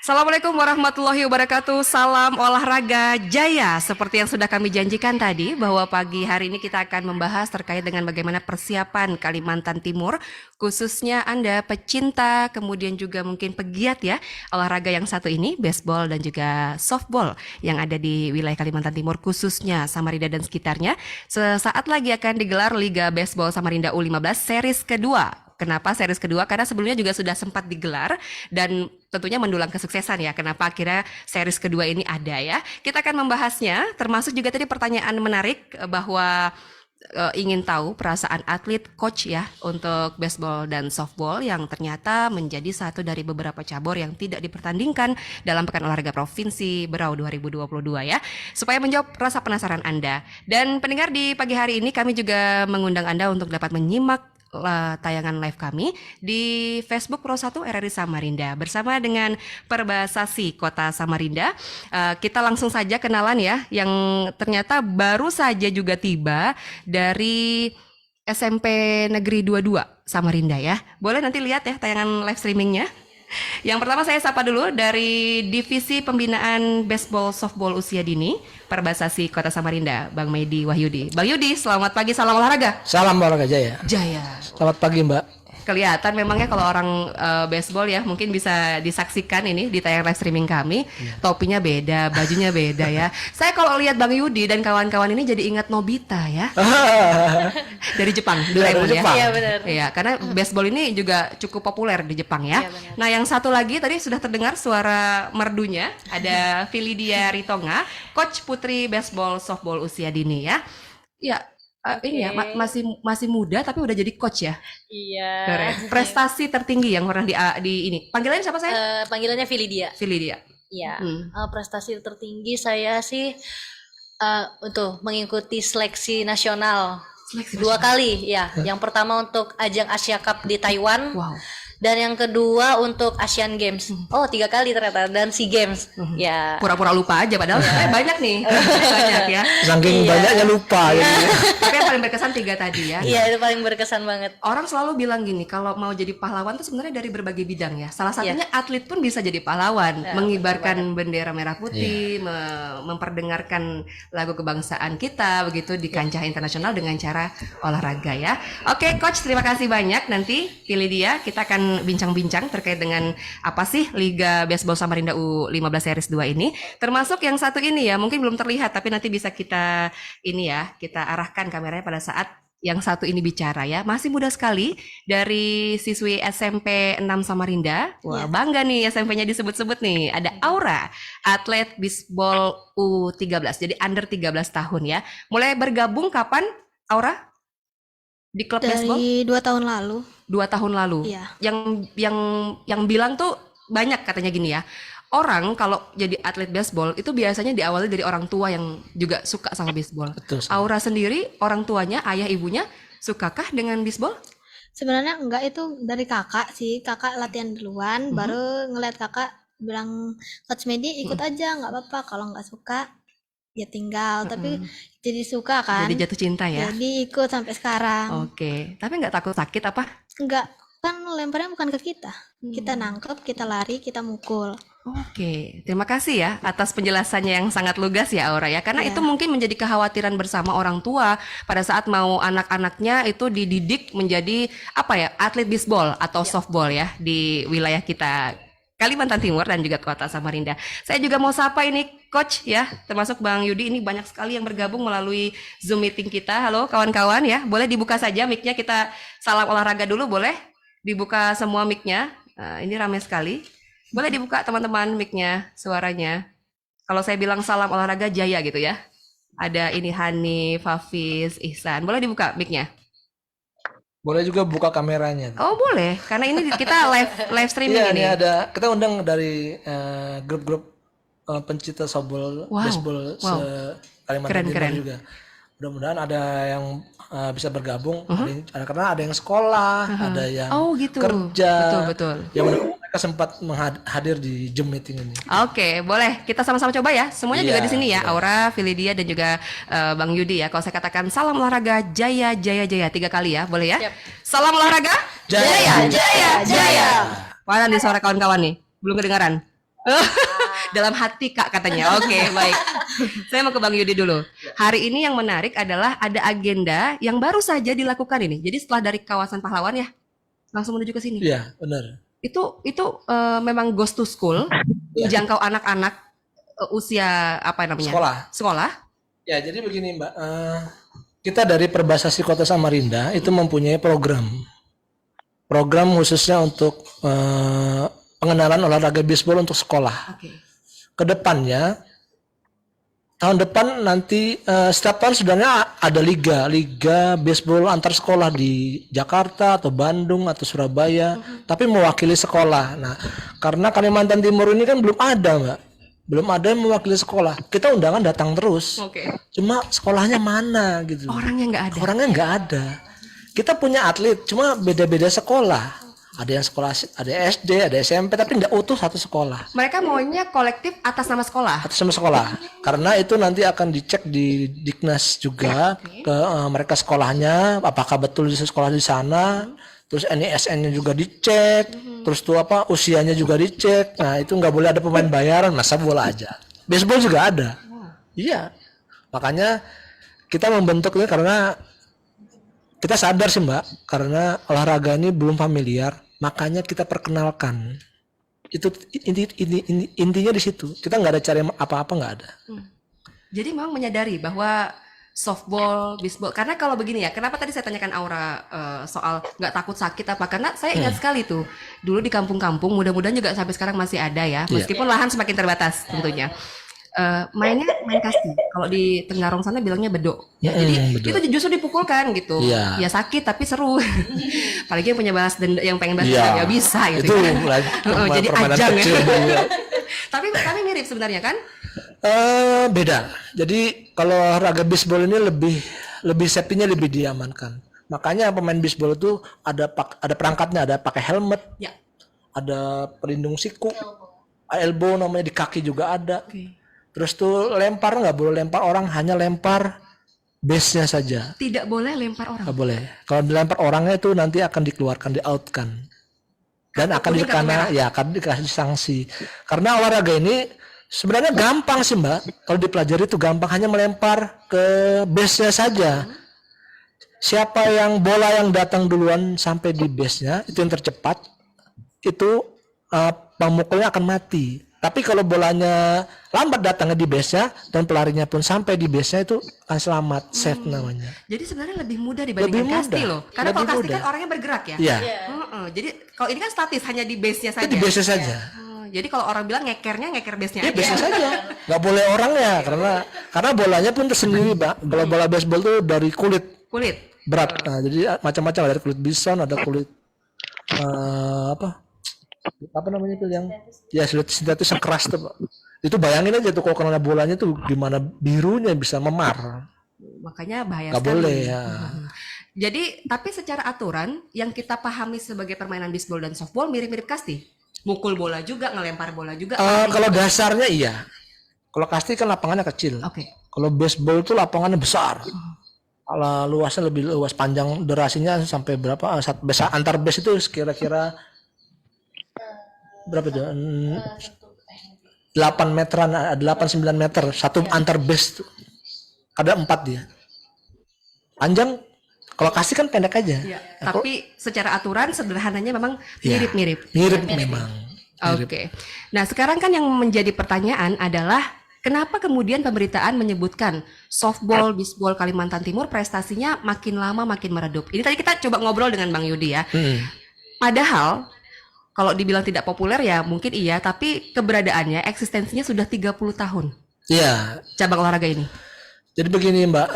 Assalamualaikum warahmatullahi wabarakatuh. Salam olahraga jaya. Seperti yang sudah kami janjikan tadi, bahwa pagi hari ini kita akan membahas terkait dengan bagaimana persiapan Kalimantan Timur, khususnya Anda pecinta, kemudian juga mungkin pegiat ya, olahraga yang satu ini, baseball dan juga softball yang ada di wilayah Kalimantan Timur, khususnya Samarinda dan sekitarnya. Sesaat lagi akan digelar Liga Baseball Samarinda U15 series kedua. Kenapa series kedua? Karena sebelumnya juga sudah sempat digelar dan tentunya mendulang kesuksesan ya. Kenapa akhirnya series kedua ini ada ya? Kita akan membahasnya, termasuk juga tadi pertanyaan menarik bahwa ingin tahu perasaan atlet coach ya untuk baseball dan softball yang ternyata menjadi satu dari beberapa cabur yang tidak dipertandingkan dalam Pekan Olahraga Provinsi Berau 2022 ya. Supaya menjawab rasa penasaran Anda. Dan pendengar, di pagi hari ini kami juga mengundang Anda untuk dapat menyimak tayangan live kami di Facebook Pro 1 RRI Samarinda bersama dengan Perbasasi Kota Samarinda. Kita langsung saja kenalan ya, yang ternyata baru saja juga tiba dari SMP Negeri 22 Samarinda ya. Boleh nanti lihat ya tayangan live streamingnya. Yang pertama saya sapa dulu dari Divisi Pembinaan Baseball Softball Usia Dini Perbasasi Kota Samarinda, Bang Medi Wahyudi. Bang Yudi, selamat pagi, salam olahraga. Salam olahraga Jaya. Jaya. Selamat pagi Mbak. Kelihatan memangnya kalau orang baseball ya, mungkin bisa disaksikan ini di tayang live streaming kami. Topinya beda, bajunya beda ya. Saya kalau lihat Bang Yudi dan kawan-kawan ini jadi ingat Nobita ya. Dari Jepang, Doraemon ya. Iya benar. Iya, karena baseball ini juga cukup populer di Jepang ya. Iya, Nah, yang satu lagi tadi sudah terdengar suara merdunya, ada Filidia Ritonga, coach putri baseball softball usia dini ya. Ya, ini ya masih muda tapi udah jadi coach ya. Iya. Keren. Prestasi tertinggi yang pernah di ini. Panggilannya siapa saya? Panggilannya Filidia. Filidia. Iya. Prestasi tertinggi saya sih untuk mengikuti seleksi nasional Seleksi dua kali ya. Yang pertama untuk ajang Asia Cup di Taiwan. Wow. Dan yang kedua untuk Asian Games. Oh, 3 kali ternyata, dan SEA Games. Ya. Pura-pura lupa aja padahal banyak nih. Banyak ya. Saking banyaknya lupa gitu. Tapi yang paling berkesan 3 tadi ya. Iya, itu paling berkesan banget. Orang selalu bilang gini, kalau mau jadi pahlawan tuh sebenarnya dari berbagai bidang ya. Salah satunya atlet pun bisa jadi pahlawan, mengibarkan bendera merah putih, memperdengarkan lagu kebangsaan kita begitu di kancah internasional dengan cara olahraga ya. Oke, coach, terima kasih banyak. Nanti pilih dia, kita akan bincang-bincang terkait dengan apa sih Liga Baseball Samarinda U15 Series 2 ini. Termasuk yang satu ini ya, mungkin belum terlihat tapi nanti bisa kita ini ya, kita arahkan kameranya pada saat yang satu ini bicara ya. Masih muda sekali, dari siswi SMP 6 Samarinda. Wah, bangga nih SMP-nya disebut-sebut nih. Ada Aura, atlet baseball U13. Jadi under 13 tahun ya. Mulai bergabung kapan Aura? Di klub baseball? Dari 2 tahun lalu. 2 tahun lalu. Iya. Yang bilang tuh banyak katanya gini ya. Orang kalau jadi atlet baseball itu biasanya diawali dari orang tua yang juga suka sama baseball. Betul. Aura sendiri, orang tuanya, ayah ibunya sukakah dengan baseball? Sebenarnya enggak, itu dari kakak sih. Kakak latihan duluan, baru ngeliat kakak bilang, Coach Medi ikut aja, nggak apa-apa. Kalau nggak suka ya tinggal. Tapi jadi suka kan. Jadi jatuh cinta ya? Jadi ikut sampai sekarang. Oke. Tapi nggak takut sakit apa? Enggak, kan lemparnya bukan ke kita. Kita nangkep, kita lari, kita mukul. Oke, terima kasih ya atas penjelasannya yang sangat lugas ya Aura ya. Karena itu mungkin menjadi kekhawatiran bersama orang tua pada saat mau anak-anaknya itu dididik menjadi apa ya, atlet baseball atau softball ya di wilayah kita Kalimantan Timur dan juga Kota Samarinda. Saya juga mau sapa ini coach ya, termasuk Bang Yudi, ini banyak sekali yang bergabung melalui Zoom meeting kita. Halo kawan-kawan ya, boleh dibuka saja mic-nya, kita salam olahraga dulu boleh? Dibuka semua mic-nya. Ini ramai sekali. Boleh dibuka teman-teman mic-nya, suaranya. Kalau saya bilang salam olahraga jaya gitu ya. Ada ini Hanif, Hafiz, Ihsan. Boleh dibuka mic-nya? Boleh juga buka kameranya. Oh boleh, karena ini kita live streaming Iya, ini. ini ada, kita undang dari grup-grup pencinta softball, baseball Kalimantan Timur juga. Mudah-mudahan ada yang bisa bergabung. Karena ada yang sekolah, ada yang kerja. Betul. Ya mudah-mudahan mereka sempat hadir di Zoom meeting ini. Oke, boleh. Kita sama-sama coba ya. Semuanya juga di sini ya. Aura, Filidia dan juga Bang Yudi ya. Kalau saya katakan salam olahraga jaya jaya jaya 3 kali ya, boleh ya? Siap. Salam olahraga Jaya. jaya jaya. Mana nih suara kawan-kawan nih? Belum kedengaran? Dalam hati Kak katanya. Oke, baik. Saya mau ke Bang Yudi dulu. Hari ini yang menarik adalah ada agenda yang baru saja dilakukan ini. Jadi setelah dari kawasan Pahlawan ya, langsung menuju ke sini. Iya, benar. Itu memang goes to school, menjangkau anak-anak usia apa namanya? Sekolah. Ya, jadi begini Mbak. Kita dari Perbasasi Kota Samarinda itu mempunyai program khususnya untuk pengenalan olahraga bisbol untuk sekolah. Oke. Kedepannya tahun depan nanti setiap tahun sebenarnya ada liga bisbol antar sekolah di Jakarta atau Bandung atau Surabaya, tapi mewakili sekolah. Nah, karena Kalimantan Timur ini kan belum ada Mbak, belum ada yang mewakili sekolah. Kita undangan datang terus, cuma sekolahnya mana gitu. Orangnya nggak ada. Kita punya atlet, cuma beda-beda sekolah. Ada yang sekolah, ada SD, ada SMP, tapi nggak utuh satu sekolah. Mereka maunya kolektif atas nama sekolah. Atas nama sekolah, karena itu nanti akan dicek di Diknas juga ke mereka sekolahnya, apakah betul di sekolah di sana. Terus NISN-nya juga dicek, terus tuh apa usianya juga dicek. Nah itu nggak boleh ada pemain bayaran, masa bola aja. Baseball juga ada. Iya, makanya kita membentuknya karena kita sadar sih Mbak, karena olahraga ini belum familiar, makanya kita perkenalkan. Itu intinya di situ. Kita nggak ada cari apa-apa, nggak ada. Jadi memang menyadari bahwa softball, bisbol, karena kalau begini ya, kenapa tadi saya tanyakan Aura soal nggak takut sakit apa? Karena saya ingat sekali tuh, dulu di kampung-kampung, mudah-mudahan juga sampai sekarang masih ada ya, meskipun lahan semakin terbatas tentunya. Main kasti. Kalau di Tenggarong sana bilangnya bedok. Jadi bedok. Itu justru dipukulkan gitu. Ya sakit tapi seru. Apalagi yang punya balas dendam, yang pengen balas dendam ya bisa gitu. Itu jadi ajang ya. Tapi mirip sebenarnya kan? Beda. Jadi kalau olahraga bisbol ini lebih safety-nya lebih diamankan. Makanya pemain bisbol itu ada perangkatnya, ada pakai helmet. Ada pelindung siku. Elbow namanya di kaki juga ada. Terus tuh lempar nggak boleh lempar orang, hanya lempar base-nya saja. Tidak boleh lempar orang. Nggak boleh. Kalau dilempar orangnya itu nanti akan dikeluarkan, di-outkan. Dan akan dikasih sanksi. Karena olahraga ini sebenarnya gampang sih Mbak. Kalau dipelajari itu gampang, hanya melempar ke base-nya saja. Siapa yang bola yang datang duluan sampai di base-nya, itu yang tercepat, itu pemukulnya akan mati. Tapi kalau bolanya lambat datangnya di base-nya dan pelarinya pun sampai di base-nya, itu akan selamat, safe namanya. Jadi sebenarnya lebih mudah dibandingkan kasti loh. Karena kalau kasti kan orangnya bergerak ya. Iya. Jadi kalau ini kan statis, hanya di base-nya saja. Di base-nya saja. Jadi kalau orang bilang ngeker base-nya aja. Base-nya saja. Nggak boleh orangnya karena bolanya pun tersendiri, Mbak. Kalau bola baseball tuh dari kulit. Berat. Nah, jadi macam-macam, ada kulit bison, ada kulit apa namanya yang sintetis yang keras tuh Pak. Itu bayangin aja tuh kalau kena bolanya tuh gimana birunya bisa memar. Makanya bahaya sekali. Gak boleh ya. Jadi tapi secara aturan yang kita pahami sebagai permainan bisbol dan softball mirip-mirip kasti. Mukul bola juga, ngelempar bola juga. Kalau dasarnya iya. Kalau kasti kan lapangannya kecil. Kalau baseball tuh lapangannya besar. Kalau luasnya lebih luas, panjang durasinya sampai berapa? Antar base itu kira-kira berapa itu? 8 meteran, 8-9 meter satu antar base tuh. Ada 4 dia. Panjang, kalau kasih kan pendek aja. Tapi secara aturan sederhananya memang mirip-mirip. Mirip memang. Oke. Nah, sekarang kan yang menjadi pertanyaan adalah kenapa kemudian pemberitaan menyebutkan softball, bisbol Kalimantan Timur prestasinya makin lama makin meredup. Ini tadi kita coba ngobrol dengan Bang Yudi ya. Padahal kalau dibilang tidak populer ya mungkin iya, tapi keberadaannya, eksistensinya sudah 30 tahun. Iya. Cabang olahraga ini. Jadi begini Mbak,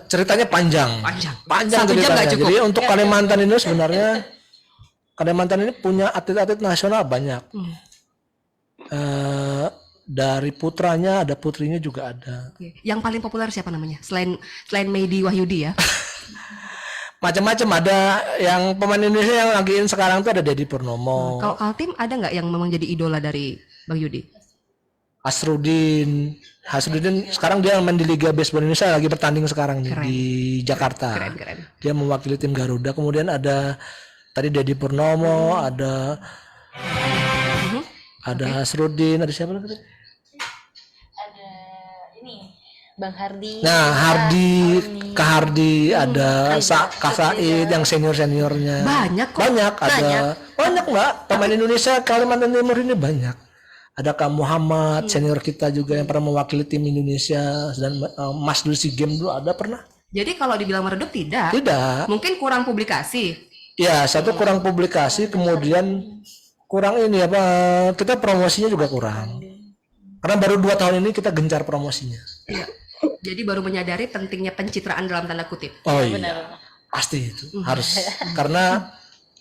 ceritanya panjang. Satu jam nggak cukup. Jadi untuk Kalimantan ini sebenarnya, Kalimantan ini punya atlet-atlet nasional banyak. Dari putranya ada, putrinya juga ada. Yang paling populer siapa namanya? Selain Medi Wahyudi ya? Macam-macam, ada yang pemain Indonesia yang lagi sekarang tuh ada Deddy Purnomo. Kalau Kaltim ada nggak yang memang jadi idola dari Bang Yudi? Hasrudin sekarang dia main di Liga Baseball Indonesia, lagi bertanding sekarang nih di Jakarta. Keren. Dia mewakili tim Garuda. Kemudian ada tadi Deddy Purnomo, ada ada Asrudin, ada siapa lagi? Ada ini Bang Hardi. Nah, Hardi, Kak Hardi, ada Kak Said yang senior-seniornya. Banyak kok. Banyak, ada banyak Mbak. Pemain Indonesia Kalimantan Timur ini banyak. Ada Kak Muhammad, senior kita juga yang pernah mewakili tim Indonesia dan Mas dulu SEA Games dulu ada pernah. Jadi kalau dibilang meredup tidak. Tidak. Mungkin kurang publikasi. Ya, satu kurang publikasi, kemudian kurang ini apa? Kita promosinya juga kurang. Karena baru 2 tahun ini kita gencar promosinya. Iya. Jadi baru menyadari pentingnya pencitraan dalam tanda kutip. Oh iya. Pasti itu harus. Karena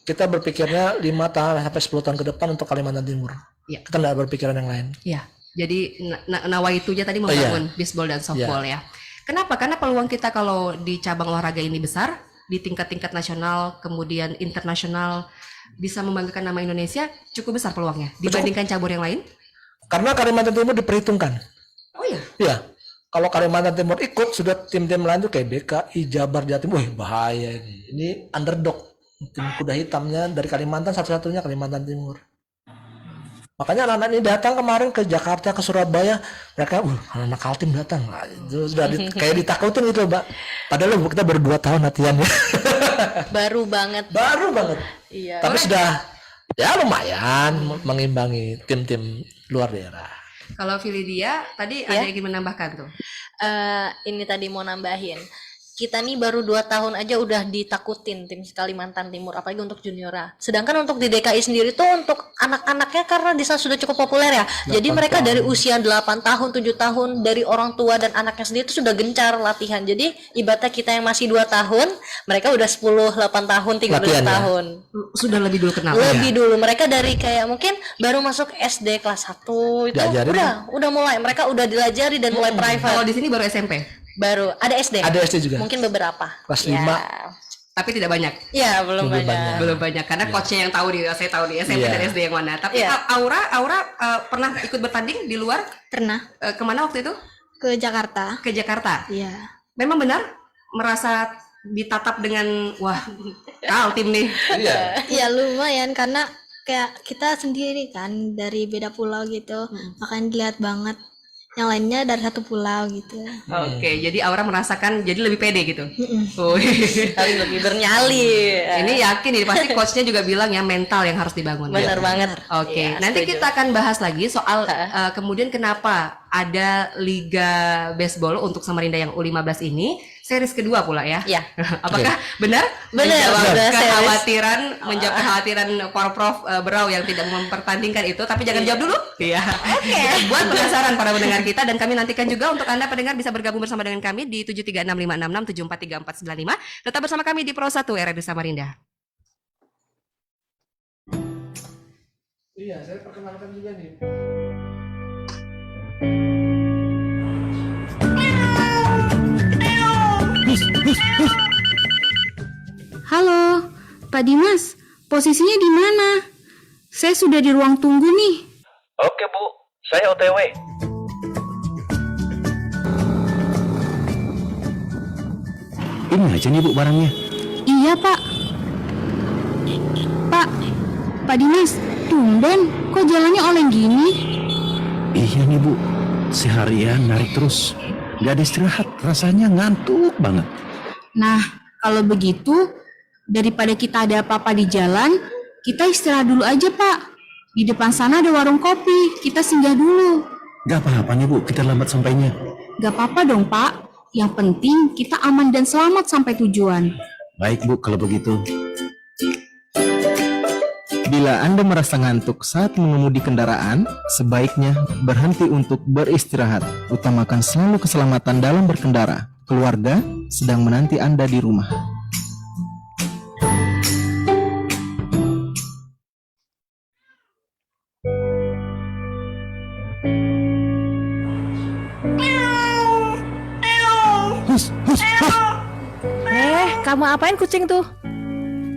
kita berpikirnya 5 tahun sampai 10 tahun ke depan untuk Kalimantan Timur. Iya. Kita tidak berpikiran yang lain. Iya. Jadi nawaitunya tadi membangun bisbol dan softball ya. Kenapa? Karena peluang kita kalau di cabang olahraga ini besar, di tingkat-tingkat nasional, kemudian internasional, bisa membanggakan nama Indonesia, cukup besar peluangnya dibandingkan cabur yang lain. Karena Kalimantan Timur diperhitungkan. Oh iya. Iya. Kalau Kalimantan Timur ikut, sudah tim-tim lain tuh kayak BKI, Jabar, Jatim, wah bahaya ini. Ini underdog. Tim kuda hitamnya dari Kalimantan satu-satunya Kalimantan Timur. Makanya anak-anak ini datang kemarin ke Jakarta, ke Surabaya, mereka, anak-anak Kaltim datang. Nah, itu sudah kayak ditakutin gitu, Mbak. Padahal kita baru 2 tahun latihannya. Baru banget. Baru banget. Iya. Tapi sudah ya lumayan mengimbangi tim-tim luar daerah. Kalau Filidia tadi ada yang ingin menambahkan tuh. Ini tadi mau nambahin. Kita nih baru 2 tahun aja udah ditakutin tim Kalimantan Timur, apalagi untuk juniora. Sedangkan untuk di DKI sendiri tuh untuk anak-anaknya karena di sana sudah cukup populer ya. Jadi mereka dari usia 8 tahun, 7 tahun dari orang tua dan anaknya sendiri itu sudah gencar latihan. Jadi ibaratnya kita yang masih 2 tahun, mereka udah 10, 8 tahun, 13 tahun. Sudah lebih dulu kenal. Lebih dulu. Mereka dari kayak mungkin baru masuk SD kelas 1 itu udah mulai mereka udah dilajari dan mulai private. Kalau di sini baru SMP. Baru ada SD. Ada SD juga. Mungkin beberapa. Kelas 5. Tapi tidak banyak. Ya, belum banyak. Belum banyak karena coachnya yang tahu saya tahu di SMP dan SD yang mana. Tapi Aura pernah ikut bertanding di luar? Pernah Kemana waktu itu? ke Jakarta. Ke Jakarta. Iya. Memang benar merasa ditatap dengan wah Kaltim nih. Iya. Iya lumayan karena kayak kita sendiri kan dari beda pulau gitu, makanya dilihat banget. Yang lainnya dari satu pulau gitu. Oke, jadi Aura merasakan jadi lebih pede gitu. Kali lebih bernyali. Ini yakin ini pasti coachnya juga bilang ya mental yang harus dibangun. Benar banget. Oke, Iya, nanti setuju. kita akan bahas lagi soal kemudian kenapa ada Liga Baseball untuk Samarinda yang U15 ini series kedua pula ya. Iya. Apakah benar? Benar, Menjawab udah menjawab kekhawatiran Porprov Berau yang tidak mempertandingkan itu, tapi jangan jawab dulu. Iya. Oke. Buat penasaran para pendengar kita dan kami nantikan juga untuk Anda pendengar bisa bergabung bersama dengan kami di 7365667434495. Tetap bersama kami di Pro 1 RRI Samarinda. Iya, saya perkenalkan juga nih. Halo, Pak Dimas, posisinya di mana? Saya sudah di ruang tunggu nih. Oke Bu, saya OTW. Ini aja nih Bu barangnya. Iya Pak. Pak Dimas, tumben, kok jalannya oleng gini? Iya nih Bu, seharian narik terus. Gak ada istirahat, rasanya ngantuk banget. Nah, kalau begitu, daripada kita ada apa-apa di jalan, kita istirahat dulu aja Pak. Di depan sana ada warung kopi, kita singgah dulu. Gak apa-apa nih Bu, kita lambat sampainya. Gak apa-apa dong Pak, yang penting kita aman dan selamat sampai tujuan. Baik Bu, kalau begitu. Bila Anda merasa ngantuk saat mengemudi kendaraan, sebaiknya berhenti untuk beristirahat. Utamakan selalu keselamatan dalam berkendara. Keluarga sedang menanti Anda di rumah. Kamu apain kucing tuh?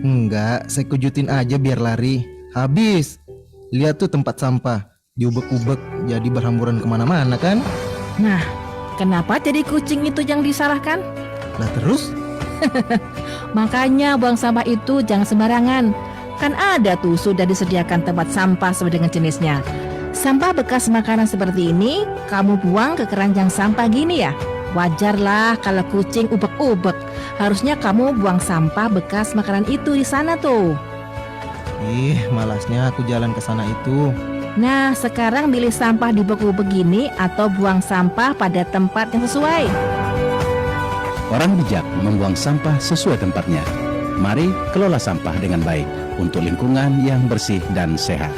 Enggak, saya kujutin aja biar lari. Habis. Lihat tuh tempat sampah. Diubek-ubek jadi berhamburan kemana-mana kan? Nah, kenapa jadi kucing itu yang disalahkan? Lah terus? Makanya buang sampah itu jangan sembarangan. Kan ada tuh sudah disediakan tempat sampah sesuai dengan jenisnya. Sampah bekas makanan seperti ini kamu buang ke keranjang sampah gini ya? Wajarlah kalau kucing ubek-ubek. Harusnya kamu buang sampah bekas makanan itu di sana tuh. Ih, malasnya aku jalan ke sana itu. Nah, sekarang pilih sampah di beku begini atau buang sampah pada tempat yang sesuai. Orang bijak membuang sampah sesuai tempatnya. Mari kelola sampah dengan baik untuk lingkungan yang bersih dan sehat.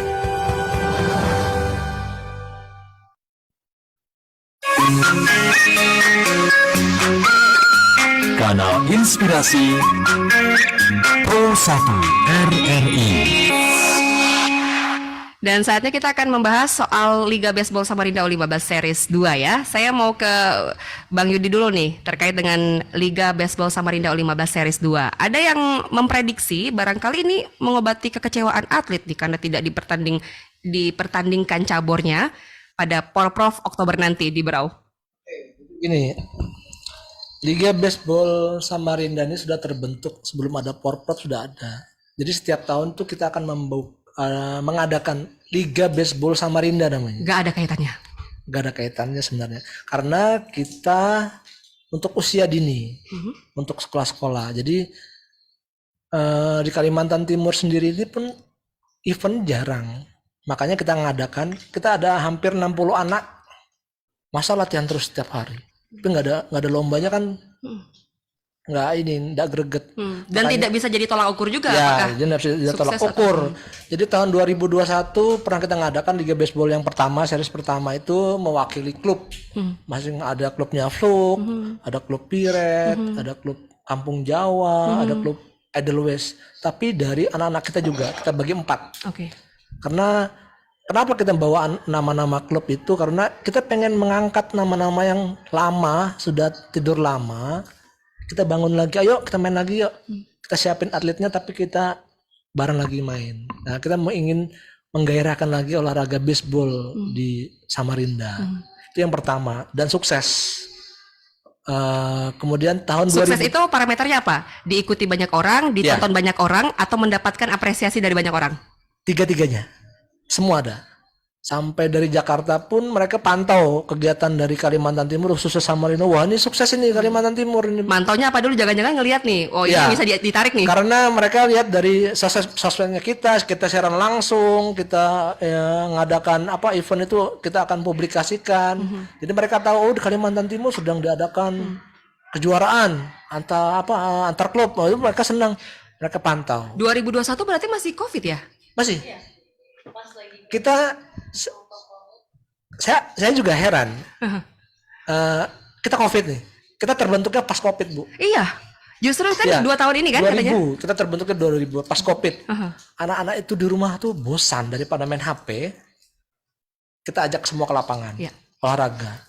Kanal Inspirasi Pro 1 RRI. Dan saatnya kita akan membahas soal Liga Baseball Samarinda U15 Series 2 ya. Saya mau ke Bang Yudi dulu nih terkait dengan Liga Baseball Samarinda U15 Series 2. Ada yang memprediksi barangkali ini mengobati kekecewaan atlet nih karena tidak dipertandingkan cabornya pada Porprov Oktober nanti di Berau. Ini Liga Baseball Samarinda ini sudah terbentuk sebelum ada Porprov, sudah ada. Jadi setiap tahun tuh kita akan mengadakan Liga Baseball Samarinda namanya. Gak ada kaitannya. Gak ada kaitannya sebenarnya. Karena kita untuk usia dini, untuk sekolah-sekolah. Jadi di Kalimantan Timur sendiri ini pun event jarang. Makanya kita mengadakan, kita ada hampir 60 anak. Masa latihan terus setiap hari. Tapi nggak ada lombanya kan, nggak greget. Dan makanya, tidak bisa jadi tolak ukur juga. Ya, jadi nggak bisa jadi tolak ukur. Jadi tahun 2021 pernah kita ngadakan Liga Baseball yang pertama, series pertama itu mewakili klub. Masing ada klubnya Fluk, ada klub Piret, ada klub Kampung Jawa, ada klub Edelweiss. Tapi dari anak-anak kita juga kita bagi 4. Oke. Karena kenapa kita bawa nama-nama klub itu? Karena kita pengen mengangkat nama-nama yang lama, sudah tidur lama. Kita bangun lagi, ayo kita main lagi yuk. Kita siapin atletnya tapi kita bareng lagi main. Nah, kita ingin menggairahkan lagi olahraga baseball di Samarinda. Itu yang pertama dan sukses. Kemudian tahun sukses itu parameternya apa? Diikuti banyak orang, ditonton banyak orang, atau mendapatkan apresiasi dari banyak orang? Tiga-tiganya. Semua ada. Sampai dari Jakarta pun mereka pantau kegiatan dari Kalimantan Timur khususnya Samarinda. Wah, ini sukses ini Kalimantan Timur ini. Mantaunya apa dulu? Jangan-jangan ngelihat nih. Oh, ini bisa ditarik nih. Karena mereka lihat dari sosmednya kita siaran langsung, kita ngadakan event itu kita akan publikasikan. Jadi mereka tahu di Kalimantan Timur sedang diadakan kejuaraan antar klub. Oh, itu mereka senang. Mereka pantau. 2021 berarti masih Covid ya? Masih. Saya juga heran. Kita Covid nih. Kita terbentuknya pas Covid, Bu. Iya. Justru kan 2 tahun ini kan 2000, katanya. Kita terbentuknya 2000 pas Covid. Anak-anak itu di rumah tuh bosan daripada main HP. Kita ajak semua ke lapangan. Olahraga.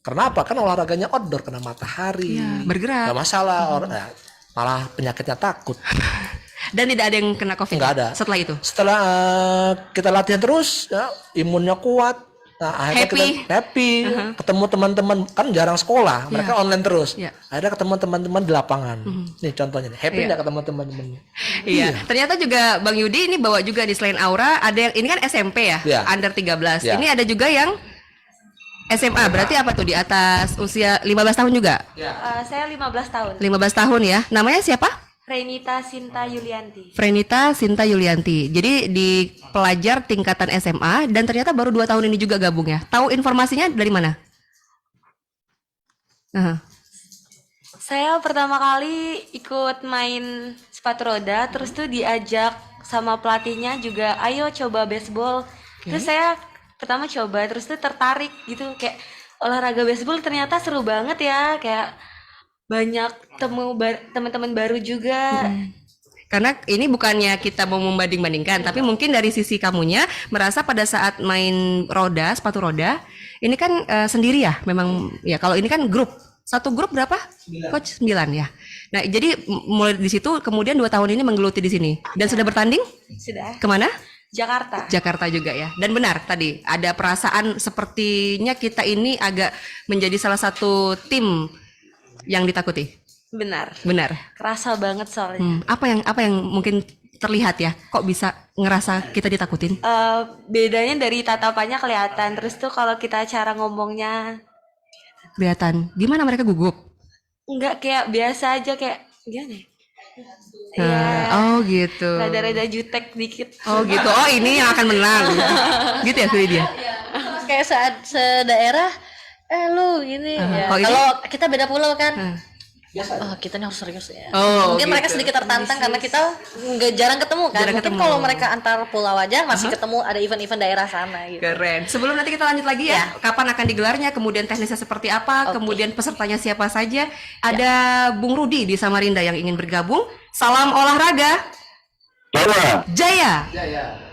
Karena apa? Kan olahraganya outdoor, kena matahari. Bergerak. Gak masalah. Malah penyakitnya takut. Dan tidak ada yang kena Covid. Nggak ada. Setelah itu. Setelah kita latihan terus, imunnya kuat. Nah, akhirnya kita happy, ketemu teman-teman, kan jarang sekolah, mereka online terus. Akhirnya ketemu teman-teman di lapangan. Nih contohnya, happy nggak ketemu teman-temannya? Iya. Ternyata juga Bang Yudi ini bawa juga di selain Aura, ada yang ini kan SMP ya, under 13. Ini ada juga yang SMA, berarti apa tuh di atas usia 15 tahun juga? Saya 15 tahun. 15 tahun ya. Namanya siapa? Renita Sinta Yulianti. Frenita Sinta Yulianti. Jadi di pelajar tingkatan SMA dan ternyata baru 2 tahun ini juga gabung ya. Tahu informasinya dari mana? Saya pertama kali ikut main sepatu roda, terus tuh diajak sama pelatihnya juga, ayo coba baseball. Terus saya pertama coba, terus tuh tertarik gitu, kayak olahraga baseball ternyata seru banget ya, kayak banyak teman-teman baru juga. Karena ini bukannya kita mau membanding-bandingkan, tapi mungkin dari sisi kamunya merasa pada saat main roda, sepatu roda, ini kan sendiri ya, memang ya. Kalau ini kan grup, satu grup berapa? 9. Coach 9 ya. Nah, jadi mulai di situ, kemudian 2 tahun ini menggeluti di sini. Dan sudah bertanding? Sudah. Kemana? Jakarta. Jakarta juga ya. Dan benar tadi ada perasaan sepertinya kita ini agak menjadi salah satu tim yang ditakuti. Benar. Benar. Kerasa banget soalnya. Apa yang mungkin terlihat ya? Kok bisa ngerasa kita ditakutin? Bedanya dari tatapannya kelihatan. Terus tuh kalau kita cara ngomongnya Kelihatan. Gimana mereka gugup? enggak, kayak biasa aja, kayak gimana ya? Oh gitu. Rada-rada jutek dikit. Oh gitu. Oh ini yang akan menang. Gitu ya dia. Kayak saat sedaerah lu ini ya. Kalau ini? Kalau kita beda pulau kan. Oh, kita ini harus serius ya. Oh, Mungkin mereka gitu. sedikit tertantang karena kita nggak jarang ketemu kan. Jarang Mungkin ketemu. kalau mereka antar pulau aja masih ketemu ada event-event daerah sana gitu. Keren. Sebelum nanti kita lanjut lagi ya, kapan akan digelarnya, kemudian teknisnya seperti apa, kemudian pesertanya siapa saja. Ada Bung Rudi di Samarinda yang ingin bergabung. Salam olahraga. Jaya.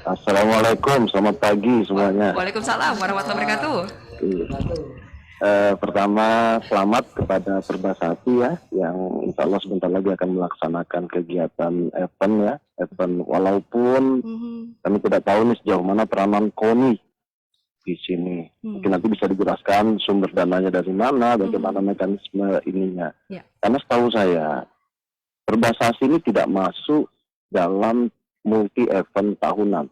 Assalamualaikum, selamat pagi semuanya. Waalaikumsalam warahmatullahi wabarakatuh. Pertama, selamat kepada Perbasati ya, yang insya Allah sebentar lagi akan melaksanakan kegiatan event walaupun kami tidak tahu nih sejauh mana peranan KONI di sini. Mungkin nanti bisa dijelaskan sumber dananya dari mana, bagaimana mekanisme ininya. Karena setahu saya, Perbasasi ini tidak masuk dalam multi event tahunan.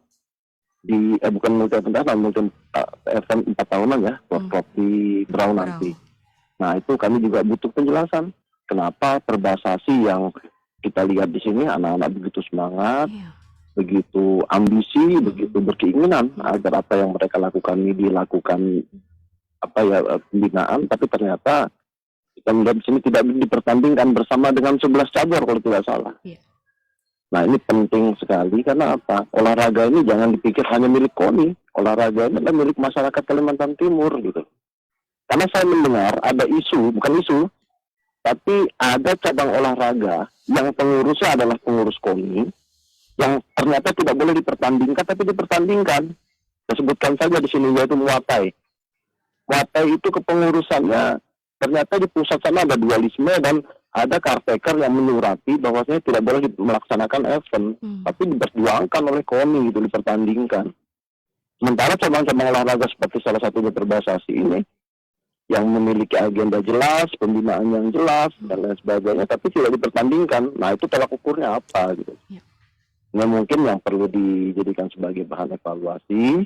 Bukan multi event tahunan, multi event 4 tahunan ya, workshop di Brau nanti. Nah itu kami juga butuh penjelasan. Kenapa Perbasasi yang kita lihat di sini anak-anak begitu semangat, begitu ambisi, begitu berkeinginan agar apa yang mereka lakukan ini dilakukan pembinaan, tapi ternyata kita melihat di sini tidak dipertandingkan bersama dengan 11 cabur kalau tidak salah. Nah ini penting sekali karena apa? Olahraga ini jangan dipikir hanya milik KONI. Olahraga ini adalah milik masyarakat Kalimantan Timur gitu. Karena saya mendengar ada bukan isu, tapi ada cabang olahraga yang pengurusnya adalah pengurus KONI yang ternyata tidak boleh dipertandingkan tapi dipertandingkan. Saya sebutkan saja di sini yaitu Muay Thai. Muay Thai itu kepengurusannya ternyata di pusat sana ada dualisme dan ada caretaker yang menyurati bahwasanya tidak boleh melaksanakan event, tapi diperjuangkan oleh KONI gitu, dipertandingkan. Sementara cabang-cabang olahraga seperti salah satunya Perbasasi ini yang memiliki agenda jelas, pembinaan yang jelas dan lain sebagainya, tapi tidak dipertandingkan. Nah itu tolak ukurnya apa gitu? Nah mungkin yang perlu dijadikan sebagai bahan evaluasi.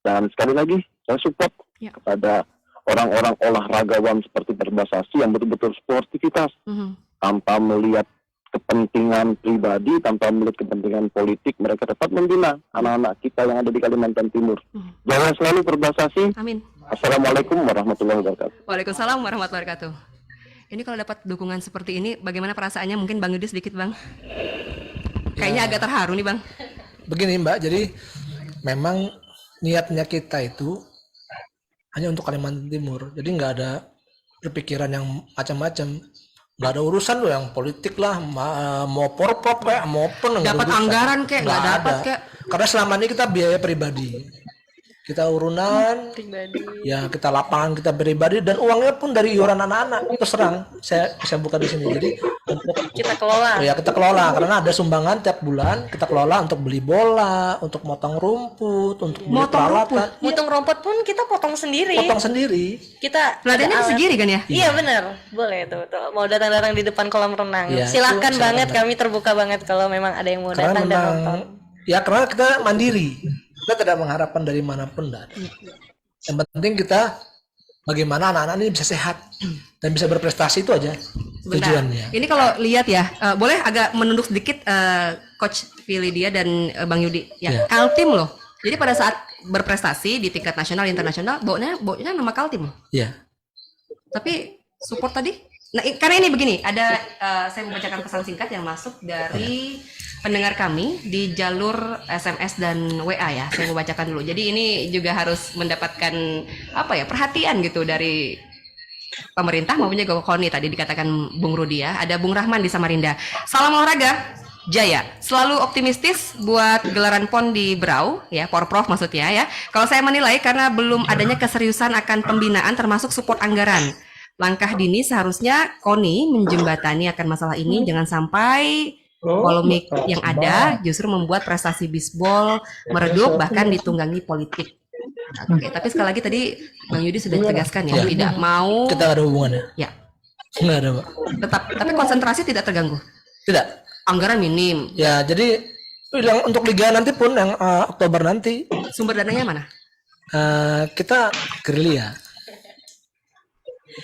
Dan sekali lagi saya support kepada orang-orang olahragawan seperti Perbasasi yang betul-betul sportivitas tanpa melihat kepentingan pribadi, tanpa melihat kepentingan politik, mereka tetap membina anak-anak kita yang ada di Kalimantan Timur. Jangan selalu Perbasasi. Amin. Assalamualaikum warahmatullahi wabarakatuh. Waalaikumsalam warahmatullahi wabarakatuh. Ini kalau dapat dukungan seperti ini, bagaimana perasaannya? Mungkin Bang Yudi sedikit Bang. Kayaknya agak terharu nih Bang. Begini Mbak, jadi memang niatnya kita itu hanya untuk Kalimantan Timur, jadi nggak ada berpikiran yang macam-macam, nggak ada urusan loh yang politik lah, mau porprov kayak mau open dapat anggaran kayak nggak dapat kayak, karena selama ini kita biaya pribadi, kita urunan ya, kita lapangan kita pribadi dan uangnya pun dari iuran anak-anak. Terus terang saya buka di sini, jadi Kita kelola. ya kita kelola karena ada sumbangan tiap bulan, kita kelola untuk beli bola, untuk motong rumput, untuk beli peralatan. Potong rumput pun kita potong sendiri. Potong sendiri. Kita pelatihannya ada alat. segiri kan ya? Iya benar, boleh tuh. Mau datang-datang di depan kolam renang. Iya, Silahkan itu banget, silakan. kami terbuka banget kalau memang ada yang mau Karena datang dan memang nonton. ya karena kita mandiri, kita tidak mengharapkan dari manapun. Yang penting kita bagaimana anak-anak ini bisa sehat dan bisa berprestasi, itu aja tujuannya. Ini kalau lihat ya, boleh agak menunduk sedikit Coach Filidia dan Bang Yudi. Ya, Kaltim loh. Jadi pada saat berprestasi di tingkat nasional, internasional, baunya nama Kaltim loh. Iya. Tapi support tadi, nah karena ini begini, ada saya membacakan pesan singkat yang masuk dari pendengar kami di jalur SMS dan WA ya. Saya mau bacakan dulu. Jadi ini juga harus mendapatkan perhatian gitu dari pemerintah maupun juga KONI, tadi dikatakan Bung Rudi ya. Ada Bung Rahman di Samarinda. Salam olahraga Jaya. Selalu optimistis buat gelaran PON di Brau ya, Porprov maksudnya ya. Kalau saya menilai karena belum adanya keseriusan akan pembinaan termasuk support anggaran. Langkah dini seharusnya KONI menjembatani akan masalah ini, jangan sampai polemik yang ada justru membuat prestasi bisbol meredup bahkan ditunggangi politik. Oke, tapi sekali lagi tadi Bang Yudi sudah tegaskan ya, tidak mau. Kita nggak ada hubungannya. Ya. Nggak ada, Pak. Tapi konsentrasi tidak terganggu. Tidak. Anggaran minim. Ya, jadi Yang untuk liga nanti pun yang Oktober nanti Sumber dananya mana? kita gerilya.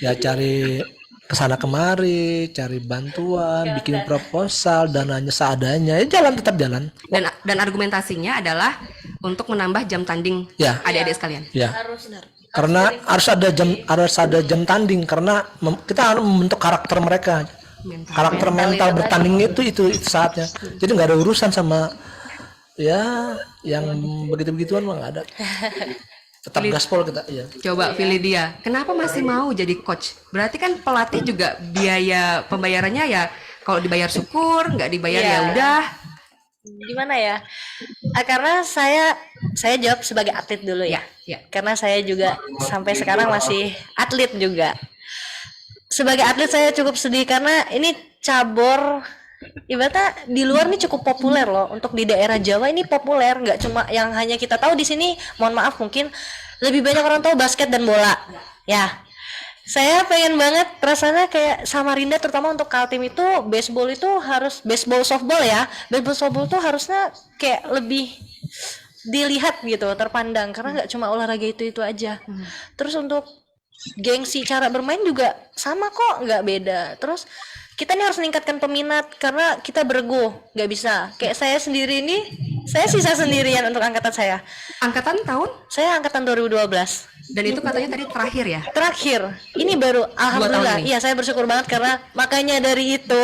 Ya cari kesana kemari, cari bantuan, bikin proposal, dananya seadanya, ya tetap jalan. Dan argumentasinya adalah untuk menambah jam tanding Ya. adik-adik sekalian. Ya. Karena harus ada jam tanding karena kita harus membentuk karakter mereka. Karakter mental bertanding itu saatnya. Jadi nggak ada urusan sama ya yang begitu-begituan mah nggak ada. Tetap gaspol kita. Ya. Coba pilih dia. Kenapa masih mau jadi coach? Berarti kan pelatih juga biaya pembayarannya ya kalau dibayar syukur, nggak dibayar ya udah. Gimana ya? Karena saya jawab sebagai atlet dulu ya. Karena saya juga sampai sekarang masih atlet juga. Sebagai atlet saya cukup sedih karena ini cabur ibaratnya di luar nih cukup populer loh. Untuk di daerah Jawa ini populer, nggak cuma yang hanya kita tahu di sini. Mohon maaf, mungkin lebih banyak orang tahu basket dan bola. Ya, saya pengen banget rasanya kayak Samarinda, terutama untuk Kaltim itu baseball itu harus baseball softball ya. Baseball softball tuh harusnya kayak lebih dilihat gitu, terpandang karena nggak cuma olahraga itu aja. Terus untuk gengsi cara bermain juga sama kok, nggak beda. Terus kita nih harus meningkatkan peminat karena kita berego, nggak bisa. Kayak saya sendiri nih, saya sisa sendirian untuk angkatan saya. Angkatan tahun? Saya angkatan 2012. Dan itu katanya tadi terakhir ya? Terakhir. Ini baru, alhamdulillah. Iya, saya bersyukur banget karena makanya dari itu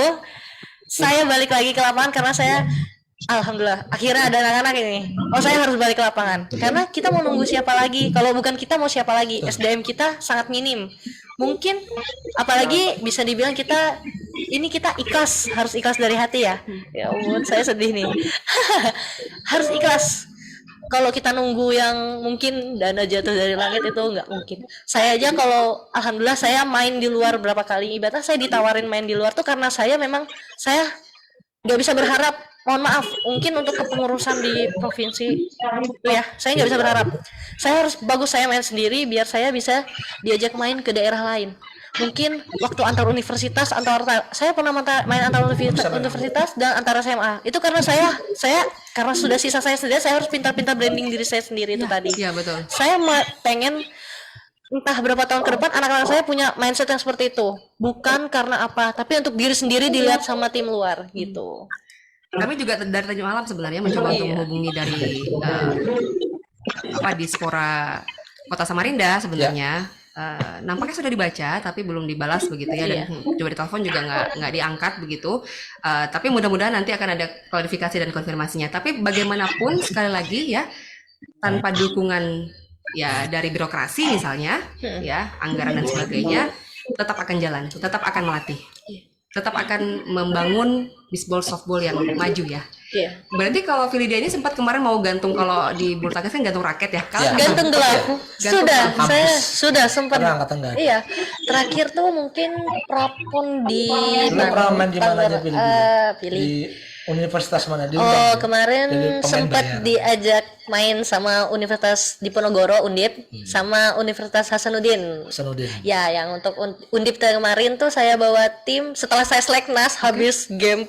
saya balik lagi ke lapangan karena saya alhamdulillah akhirnya ada anak-anak ini. Oh, saya harus balik ke lapangan karena kita mau nunggu siapa lagi? Kalau bukan kita mau siapa lagi? SDM kita sangat minim. Mungkin apalagi bisa dibilang kita ikhlas, harus ikhlas dari hati ya. Ya ampun, saya sedih nih. Harus ikhlas. Kalau kita nunggu yang mungkin dana jatuh dari langit itu nggak mungkin. Saya aja kalau alhamdulillah saya main di luar berapa kali, ibaratnya saya ditawarin main di luar tuh karena saya nggak bisa berharap. Mohon maaf, mungkin untuk kepengurusan di provinsi ya, saya nggak bisa berharap. Saya harus bagus, saya main sendiri biar saya bisa diajak main ke daerah lain. Mungkin waktu antar universitas, saya pernah main antar universitas dan antar SMA. Itu karena saya karena sudah sisa saya sendiri, saya harus pintar-pintar branding diri saya sendiri itu tadi. Iya, betul. Saya pengen entah berapa tahun ke depan anak-anak saya punya mindset yang seperti itu. Bukan karena apa, tapi untuk diri sendiri dilihat sama tim luar gitu. Kami juga dari Tanjung Alam sebenarnya mencoba untuk menghubungi dari Dispora Kota Samarinda sebenarnya. Nampaknya sudah dibaca tapi belum dibalas begitu ya, dan coba ditelepon juga nggak diangkat begitu. Tapi mudah-mudahan nanti akan ada klarifikasi dan konfirmasinya. Tapi bagaimanapun sekali lagi ya, tanpa dukungan ya dari birokrasi misalnya ya, anggaran dan sebagainya, tetap akan jalan, tetap akan melatih, tetap akan membangun baseball softball yang maju ya. Iya. Berarti kalau Filidia ini sempat kemarin mau gantung, kalau di bulu tangkis kan gantung raket ya? Gantung gelar. Saya sudah sempat. Iya. Terakhir tuh mungkin prapon di Pilih universitas mana? Kemarin sempat diajak main sama Universitas Diponegoro Undip sama Universitas Hasanuddin. Ya, yang untuk Undip kemarin tuh saya bawa tim setelah saya seleknas habis game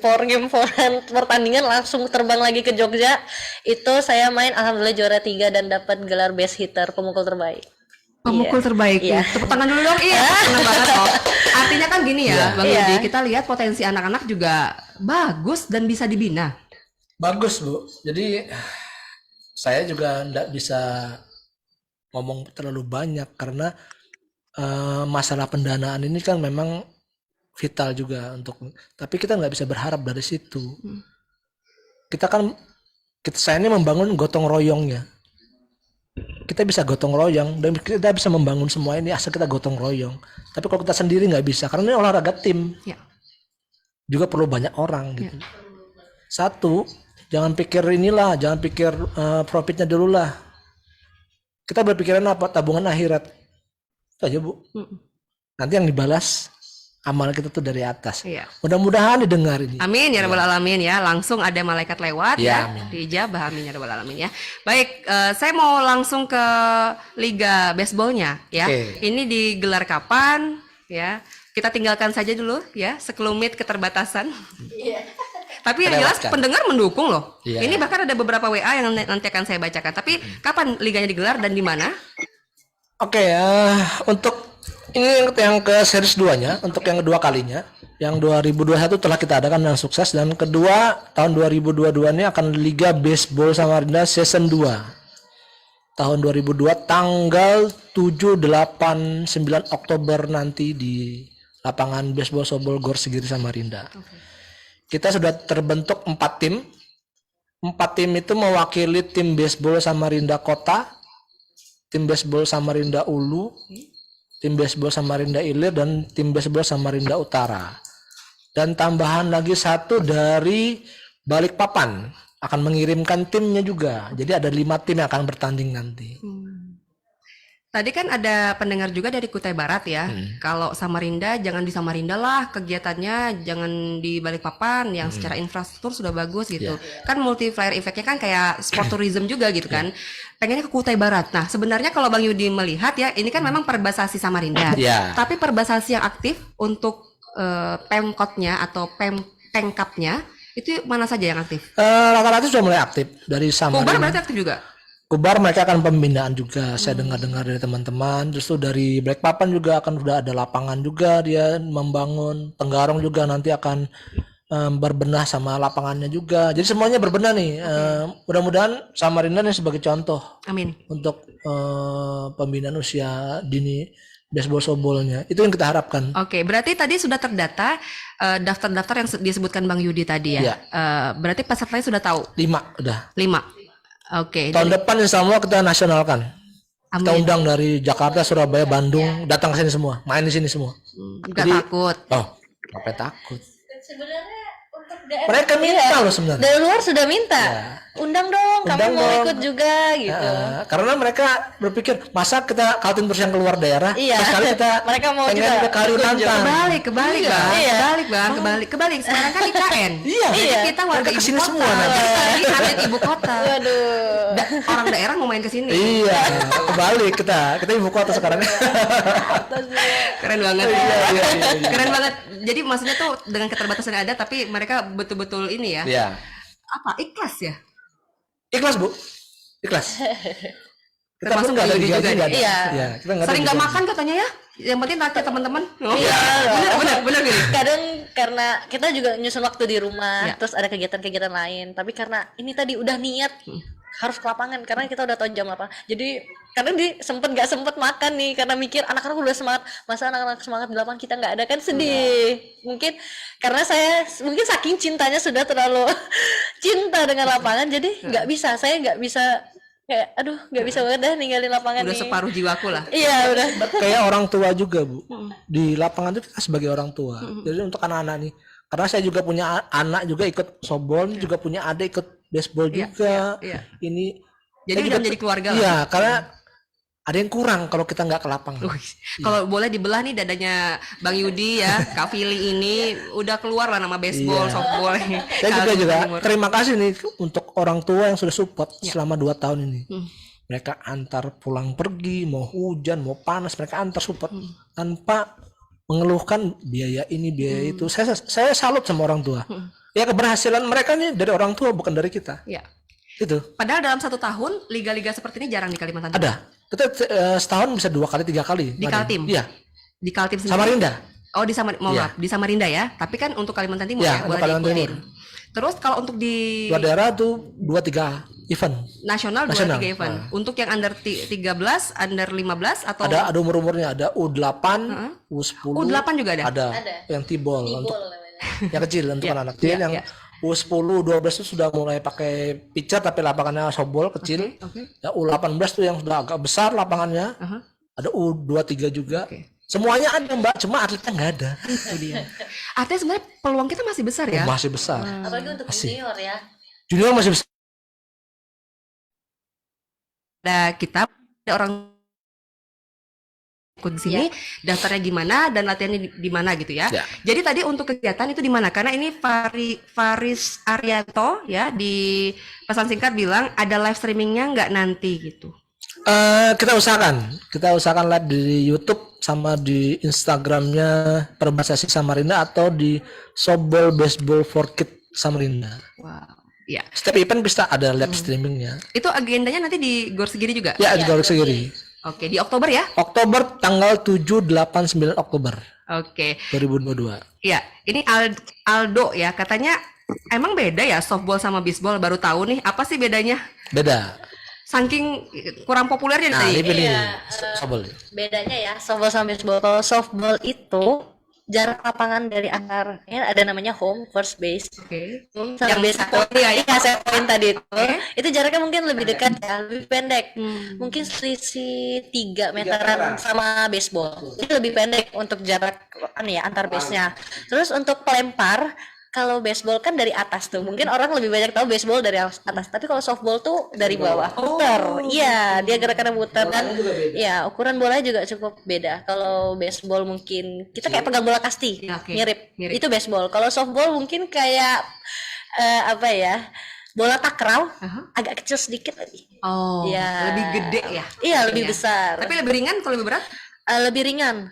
pertandingan langsung terbang lagi ke Jogja. Itu saya main alhamdulillah juara 3 dan dapat gelar best hitter, pemukul terbaik. Pemukul terbaik. Tepuk tangan dulu dong. Iya, senang banget kok. Artinya kan gini ya, Bang Yudi, kita lihat potensi anak-anak juga bagus dan bisa dibina. Bagus, Bu. Jadi saya juga enggak bisa ngomong terlalu banyak karena masalah pendanaan ini kan memang vital juga tapi kita nggak bisa berharap dari situ. Saya ini membangun gotong royongnya. Kita bisa gotong royong dan kita bisa membangun semua ini asal kita gotong royong. Tapi kalau kita sendiri nggak bisa karena ini olahraga tim. Juga perlu banyak orang gitu. Satu, jangan pikir profitnya dulu lah. Kita berpikiran apa? Tabungan akhirat. Itu aja, Bu. Nanti yang dibalas amal kita tuh dari atas. Mudah-mudahan didengar ini. Amin ya rabbal alamin ya. Langsung ada malaikat lewat ya. Diijabah, amin ya rabbal alamin ya. Baik, saya mau langsung ke Liga Baseballnya ya. Ini digelar kapan ya? Kita tinggalkan saja dulu ya, sekelumit keterbatasan. Tapi yang jelas Terlewatkan. pendengar mendukung loh. Iya. Ini bahkan ada beberapa WA yang nanti akan saya bacakan. Tapi kapan liganya digelar dan di mana? Oke, untuk ini yang ke series 2-nya, untuk yang kedua kalinya, yang 2021 telah kita adakan dengan sukses, dan kedua tahun 2022 ini akan Liga Baseball Samarinda Season 2. Tahun 2002 tanggal 7, 8, 9 Oktober nanti di lapangan baseball Sobol Gor Segiri Samarinda. Kita sudah terbentuk 4 tim. 4 tim itu mewakili tim baseball Samarinda Kota, tim baseball Samarinda Ulu, tim baseball Samarinda Ilir, dan tim baseball Samarinda Utara. Dan tambahan lagi satu dari Balikpapan akan mengirimkan timnya juga. Jadi ada 5 tim yang akan bertanding nanti. Tadi kan ada pendengar juga dari Kutai Barat ya. Kalau Samarinda jangan di Samarinda lah, kegiatannya jangan di Balikpapan yang secara infrastruktur sudah bagus gitu. Kan multiplier effect-nya kan kayak sport tourism juga gitu kan. Pengennya ke Kutai Barat. Nah, sebenarnya kalau Bang Yudi melihat ya, ini kan memang Perbasasi Samarinda. Tapi Perbasasi yang aktif untuk Pemkotnya atau Pemkapnya itu mana saja yang aktif? Rata-rata sudah mulai aktif dari Samarinda. Kubar berarti aktif juga? Kubar mereka akan pembinaan juga. Saya dengar-dengar dari teman-teman. Terus tuh dari Balikpapan juga akan sudah ada lapangan juga, dia membangun. Tenggarong juga nanti akan berbenah sama lapangannya juga. Jadi semuanya berbenah nih. Mudah-mudahan Samarinda ini sebagai contoh. Amin. Untuk pembinaan usia dini baseball softballnya. Itu yang kita harapkan. Oke, berarti tadi sudah terdata daftar-daftar yang disebutkan Bang Yudi tadi ya. Berarti pesertanya sudah tahu? 5 udah. 5. Oke. Tahun depan insya Allah kita nasionalkan. Amin. Kita undang dari Jakarta, Surabaya, Bandung, datang ke sini semua, main di sini semua. Enggak takut. Oh, apa takut? Sebenarnya untuk daerah Mereka minta loh sebenarnya. dari luar sudah minta. Undang dong, kami Undang mau dong. ikut juga gitu. Karena mereka berpikir masa kita kaltim terus yang keluar daerah, Iya. sekali kita Mereka mau pengen juga ke Kalimantan. Kebalik Iya. Bang. Iya. Kebalik. Sekarang kan IKN. Iya. Jadi kita warga Mereka ibu kesini kota. semua nanti. Jadi atlet ibu kota. Waduh. Orang daerah mau main ke sini. Iya, kebalik kita ibu kota sekarang. Keren banget. Iya. Keren banget. Jadi maksudnya tuh dengan keterbatasan yang ada tapi mereka betul-betul ini ya. Iya. Apa? Ikhlas ya? Ikhlas, Bu. Ikhlas. Kita Termasuk pun nggak ada Yudi gaji, juga nggak ada. Iya. Iya, kita nggak ada Sering nggak gaji. makan katanya ya? Yang penting naktir teman-teman. Oh. Iya. Benar gini. Kadang karena kita juga nyusun waktu di rumah, Ya. terus ada kegiatan-kegiatan lain. Tapi karena ini tadi udah niat harus ke lapangan karena kita udah tahu jam apa. Jadi kadang nggak sempet makan nih karena mikir anak-anak udah semangat, masa anak-anak semangat di lapangan kita nggak ada, kan sedih. Mungkin karena saya mungkin saking cintanya sudah terlalu cinta dengan lapangan, jadi saya nggak bisa kayak aduh nggak bisa banget dah ninggalin lapangan Udah nih. separuh jiwaku lah. Iya udah. Kayak orang tua juga, Bu. Di lapangan itu kita sebagai orang tua. Jadi untuk anak-anak nih, karena saya juga punya anak juga ikut softball, juga punya adik ikut baseball juga. Iya. Ini Jadi saya udah menjadi keluarga lah. Iya, karena ada yang kurang kalau kita nggak ke lapangan. Kalau boleh dibelah nih dadanya Bang Yudi ya, Kak Fili ini udah keluar lah nama baseball, Iya. softball. Saya juga Timur. terima kasih nih untuk orang tua yang sudah support selama 2 tahun ini. Mereka antar pulang pergi, mau hujan, mau panas, mereka antar support tanpa mengeluhkan biaya ini, biaya itu. Saya salut sama orang tua. Ya keberhasilan mereka nih dari orang tua, bukan dari kita. Iya. Itu. Padahal dalam 1 tahun liga-liga seperti ini jarang di Kalimantan Timur. Ada. Kita setahun bisa 2 kali, 3 kali. Di Ada. Kaltim? Iya. Di Kaltim sendiri. Samarinda. Oh di maaf, di Samarinda ya. Tapi kan untuk Kalimantan Timur Iya, ya untuk boleh Kalimantan diikutin. Terus kalau untuk di Dua daerah tuh 2-3 event. nasional 2-3 Nasional. event. Untuk yang under 13, under 15 atau Ada umur-umurnya, ada U8, U10. U8 juga ada? Ada. Yang tibol untuk yang kecil untuk anak-anak. Jadi yang iya. U10, 12 itu sudah mulai pakai pitcher tapi lapangannya softball kecil. Oke. Ya U18 tuh yang sudah agak besar lapangannya. Ada U23 juga. Semuanya ada, Mbak, cuma atletnya nggak ada. Itu dia. Artinya sebenarnya peluang kita masih besar ya. Masih besar. Apalagi untuk junior ya. Junior masih besar. Ada kita ada orang ikut di sini, daftarnya gimana dan latihannya di mana gitu ya. Ya. Jadi tadi untuk kegiatan itu di mana? Karena ini Faris Arianto ya di pesan singkat bilang ada live streamingnya nggak nanti gitu. Kita usahakan live di YouTube sama di Instagramnya Perbasasi Samarinda atau di Softball Baseball for Kid Samarinda. Wow. Ya, Setiap event bisa ada live streamingnya. itu agendanya nanti di Gor Segiri juga. Ya, di Gor Segiri. Oke, di Oktober ya. Oktober tanggal 7, 8, 9 Oktober Oke. 2022. Ya, ini Aldo ya, katanya emang beda ya softball sama baseball, baru tahu nih. Apa sih bedanya? Beda. Saking kurang populernya Nah, tadi. ini pilih Iya, softball. bedanya ya softball sama baseball. Kalau softball itu jarak lapangan dari antar ya ada namanya home first base Oke. sama Yang base satu point ya, set point tadi itu jaraknya mungkin lebih dekat ya, lebih pendek. Mungkin selisih 3 meteran sama baseball. Itu lebih pendek untuk jarak antar base-nya. Terus untuk pelempar, kalau baseball kan dari atas tuh. Mungkin orang lebih banyak tahu baseball dari atas. Tapi kalau softball tuh dari bawah. Muter. Iya, dia gerakannya muter dan ya ukuran bola juga cukup beda. Kalau baseball mungkin kita kayak pegang bola kasti, Ya, oke. mirip. Mirip. Itu baseball. Kalau softball mungkin kayak apa ya? Bola takraw agak kecil sedikit lagi. Oh, Ya. lebih gede ya. Iya, Ya. lebih besar. Tapi lebih ringan kalau lebih berat? Lebih ringan.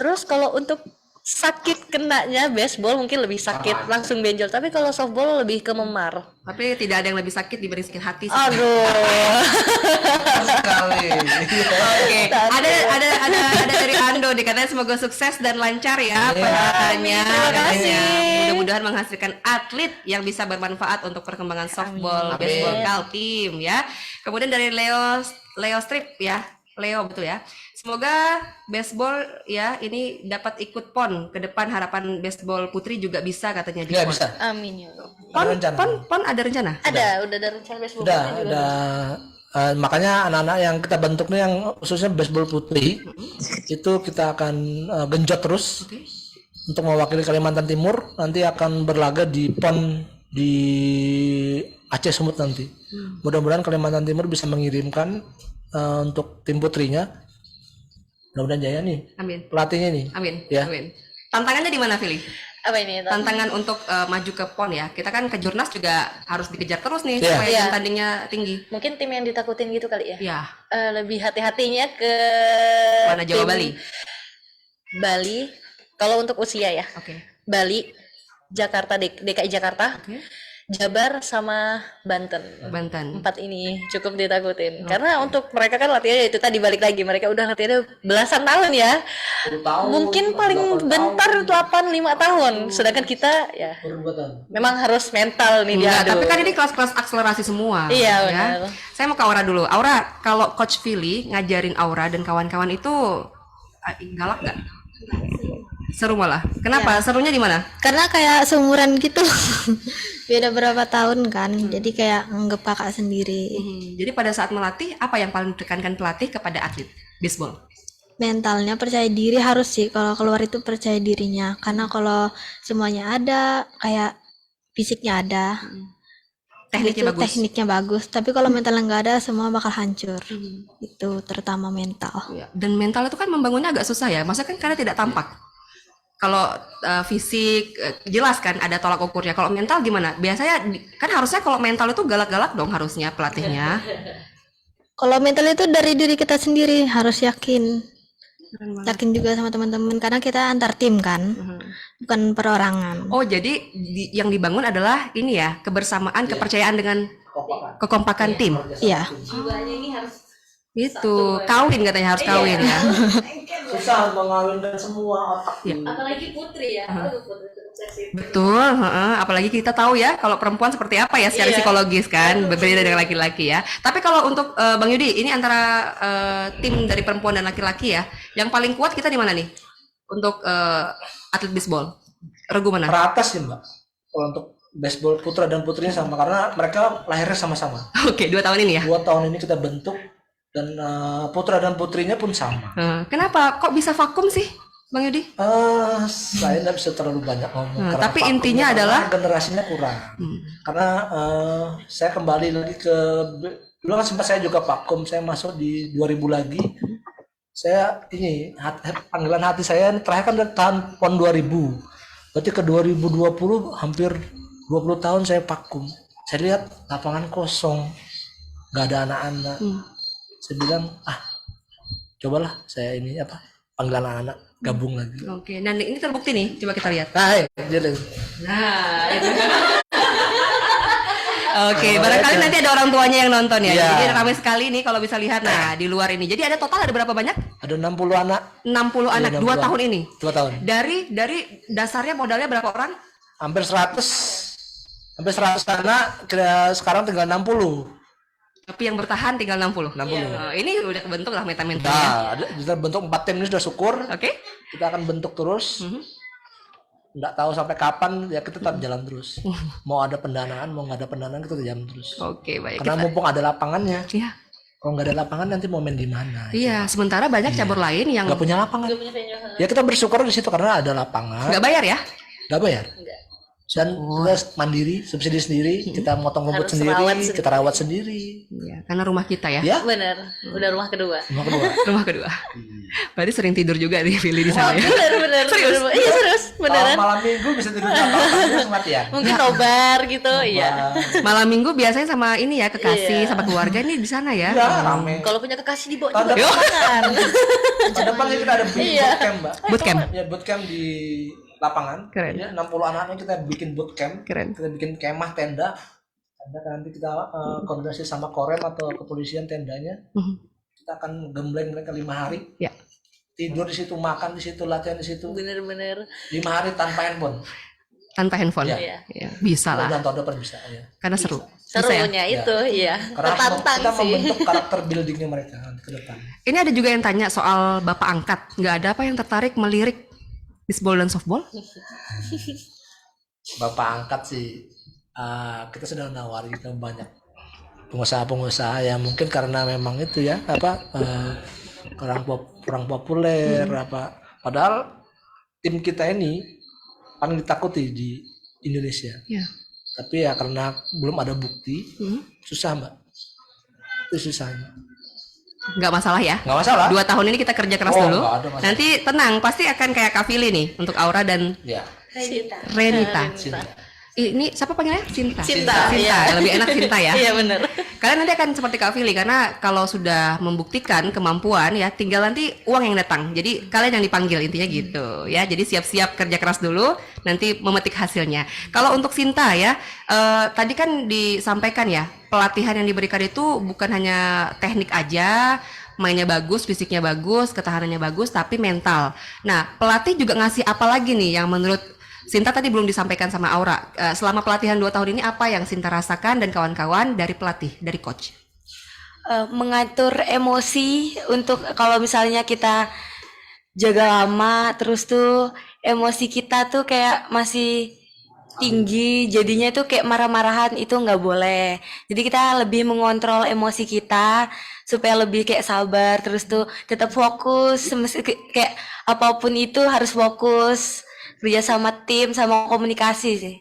Terus kalau untuk sakit kenanya baseball mungkin lebih sakit langsung benjol, tapi kalau softball lebih ke memar. Tapi tidak ada yang lebih sakit dibanding sakit hati sih. Aduh. Sekali. Oke, ada dari Ando nih, katanya semoga sukses dan lancar ya perhatiannya. Terima kasih. Mudah-mudahan menghasilkan atlet yang bisa bermanfaat untuk perkembangan softball, baseball, Kaltim ya. Kemudian dari Leo Strip ya. Leo betul ya. Semoga baseball ya ini dapat ikut PON ke depan, harapan baseball putri juga bisa katanya di Ya, PON. bisa. Amin ya. PON ada rencana? Udah ada rencana baseball Udah, juga. ada. Makanya anak-anak yang kita bentuk nih yang khususnya baseball putri itu kita akan genjot terus untuk mewakili Kalimantan Timur. Nanti akan berlaga di PON di Aceh Sumut nanti. Mudah-mudahan Kalimantan Timur bisa mengirimkan untuk tim putrinya. Mudah-mudahan jaya nih Amin. pelatihnya nih. Amin. Ya. Amin. Tantangannya di mana, Fili? Apa ini? Tantangan untuk maju ke PON ya. Kita kan ke Jurnas juga harus dikejar terus nih Iya. supaya Iya. jam tandingnya tinggi. Mungkin tim yang ditakutin gitu kali ya. Ya, Lebih hati-hatinya ke mana Jawa tim Bali? Bali. Kalau untuk usia ya. Oke. Bali, Jakarta, DKI Jakarta, Oke. Jabar sama Banten. Banten. 4 ini cukup ditakutin. Karena untuk mereka kan latihannya itu tadi balik lagi. Mereka udah latihannya belasan tahun ya. Mungkin paling bentar 5 tahun. Sedangkan kita ya memang harus mental nih dia. Enggak, tapi kan ini kelas-kelas akselerasi semua. Iya, ya. benar. Saya mau ke Aura dulu. Aura, kalau Coach Fili ngajarin Aura dan kawan-kawan itu galak nggak? Seru malah. Kenapa? Serunya di mana? Karena kayak seumuran gitu. Beda berapa tahun kan. Jadi kayak anggap kakak sendiri. Jadi pada saat melatih, apa yang paling ditekankan pelatih kepada atlet baseball? Mentalnya percaya diri harus sih. Kalau keluar itu percaya dirinya. Karena kalau semuanya ada, kayak fisiknya ada. Tekniknya itu bagus. tekniknya bagus. Tapi kalau mentalnya nggak ada, semua bakal hancur. Itu terutama mental. Ya, dan mental itu kan membangunnya agak susah ya. Masa kan karena tidak tampak. Kalau fisik jelas kan ada tolak ukurnya. Kalau mental gimana? Biasanya kan harusnya kalau mental itu galak-galak dong harusnya pelatihnya. Kalau mental itu dari diri kita sendiri, harus yakin. Yakin juga sama teman-teman karena kita antar tim kan. Bukan perorangan. Oh, jadi yang dibangun adalah ini ya, kebersamaan, kepercayaan dengan kekompakan tim. Iya. Jiwanya ini harus Itu kawin katanya harus kawin ya. Susah mengawinkan semua otak. apalagi putri ya. Aduh, putri sukses itu. Betul, apalagi kita tahu ya kalau perempuan seperti apa ya secara psikologis kan, berbeda dengan laki-laki ya. Tapi kalau untuk Bang Yudi, ini antara tim dari perempuan dan laki-laki ya, yang paling kuat kita di mana nih? Untuk atlet baseball, regu mana? Teratas sih Mbak. Kalau untuk baseball putra dan putrinya sama karena mereka lahirnya sama-sama. Oke, 2 tahun ini ya. 2 tahun ini kita bentuk dan putra dan putrinya pun sama. Kenapa? Kok bisa vakum sih, Bang Yudi? Saya tidak bisa terlalu banyak ngomong. Karena tapi vakumnya intinya karena adalah generasinya kurang. Karena saya kembali lagi ke dulu kan sempat saya juga vakum. Saya masuk di 2000 lagi. Saya ini panggilan hati saya ini terakhir kan dari tahun PON 2000. Berarti ke 2020 hampir 20 tahun saya vakum. Saya lihat lapangan kosong, nggak ada anak-anak. Saya bilang cobalah saya ini panggil anak-anak gabung lagi. Oke, dan ini terbukti nih, coba kita lihat. Nah, jadi Nah, itu. Oke, barangkali nanti ada orang tuanya yang nonton ya. Iya. Jadi ramai sekali nih kalau bisa lihat. Nah, di luar ini. Jadi ada total ada berapa banyak? Ada 60 anak. 60 anak 2 60 tahun ini. 2 tahun. Dari dasarnya modalnya berapa orang? Hampir 100 anak, sekarang tinggal 60. Tapi yang bertahan tinggal 60. 60. Ini udah kebentuk lah mental-mental ya. Nah, kita bentuk 4 tim ini sudah syukur. Oke. Kita akan bentuk terus. Nggak tahu sampai kapan, ya kita tetap jalan terus. Mau ada pendanaan, mau nggak ada pendanaan, kita tetap jalan terus. Oke, baik. Karena mumpung ada lapangannya. Iya. Kalau nggak ada lapangan nanti mau main di mana? Iya, sementara banyak cabur lain yang Nggak punya lapangan. Ya kita bersyukur di situ karena ada lapangan. nggak bayar ya. Nggak bayar. Dan kita mandiri, subsidi sendiri, kita motong rumput Harus sendiri, rawat sendiri. kita rawat sendiri. Iya, karena rumah kita ya. Ya, Bener, udah rumah kedua. rumah kedua. Rumah kedua. Berarti sering tidur juga nih pilih di sana ya. Bener. Serius? Iya serius, beneran. Malam minggu bisa tidur apa latihan. Mungkin nobar gitu, iya. Malam minggu biasanya sama ini ya kekasih, sama keluarga ini di sana ya. Ya, rame. Kalau punya kekasih dibawa Tahun juga makan. Tahun depan kita ada bootcamp, Mbak. Bootcamp. Ya, bootcamp di lapangan. Keren. Ya, 60 anaknya kita bikin bootcamp. Keren. Kita bikin kemah tenda. Nanti kita koordinasi sama Korem atau kepolisian tendanya. Kita akan gembleng mereka 5 hari. Ya. Tidur di situ, makan di situ, latihan di situ. Bener-bener. 5 hari tanpa handphone. Tanpa handphone. Iya. Ya, bisa lah. Dan tahun depan bisa ya. Karena seru. Bisa ya? Serunya itu, iya. Karena Tertantang kita sih. membentuk karakter buildingnya mereka nanti ke depan. Ini ada juga yang tanya soal bapak angkat. Nggak ada apa yang tertarik melirik bisbol dan softball? Bapak angkat sih, kita sudah nawari ke banyak pengusaha-pengusaha ya, mungkin karena memang itu ya kurang populer apa. Padahal tim kita ini paling ditakuti di Indonesia. Ya. Tapi ya karena belum ada bukti, susah Mbak. Itu susahnya. Nggak masalah ya? Nggak masalah. 2 tahun ini kita kerja keras Oh, dulu. nggak ada masalah. Nanti tenang, pasti akan kayak Kak Fili nih untuk Aura dan Ya. Renita. Cinta. Ini siapa panggilnya? Cinta. Cinta, iya. Lebih enak Cinta ya. Iya bener. Kalian nanti akan seperti Kak Fili karena kalau sudah membuktikan kemampuan ya tinggal nanti uang yang datang. Jadi kalian yang dipanggil intinya gitu ya. Jadi siap-siap kerja keras dulu nanti memetik hasilnya. Kalau untuk Cinta ya tadi kan disampaikan ya pelatihan yang diberikan itu bukan hanya teknik aja, mainnya bagus, fisiknya bagus, ketahanannya bagus, tapi mental. Nah, pelatih juga ngasih apa lagi nih yang menurut Sinta tadi belum disampaikan sama Aura. Selama pelatihan 2 tahun ini apa yang Sinta rasakan dan kawan-kawan dari pelatih, dari coach? Mengatur emosi untuk kalau misalnya kita jaga lama terus tuh emosi kita tuh kayak masih tinggi, jadinya tuh kayak marah-marahan itu nggak boleh. Jadi kita lebih mengontrol emosi kita supaya lebih kayak sabar, terus tuh tetap fokus, kayak apapun itu harus fokus, kerja sama tim, sama komunikasi sih.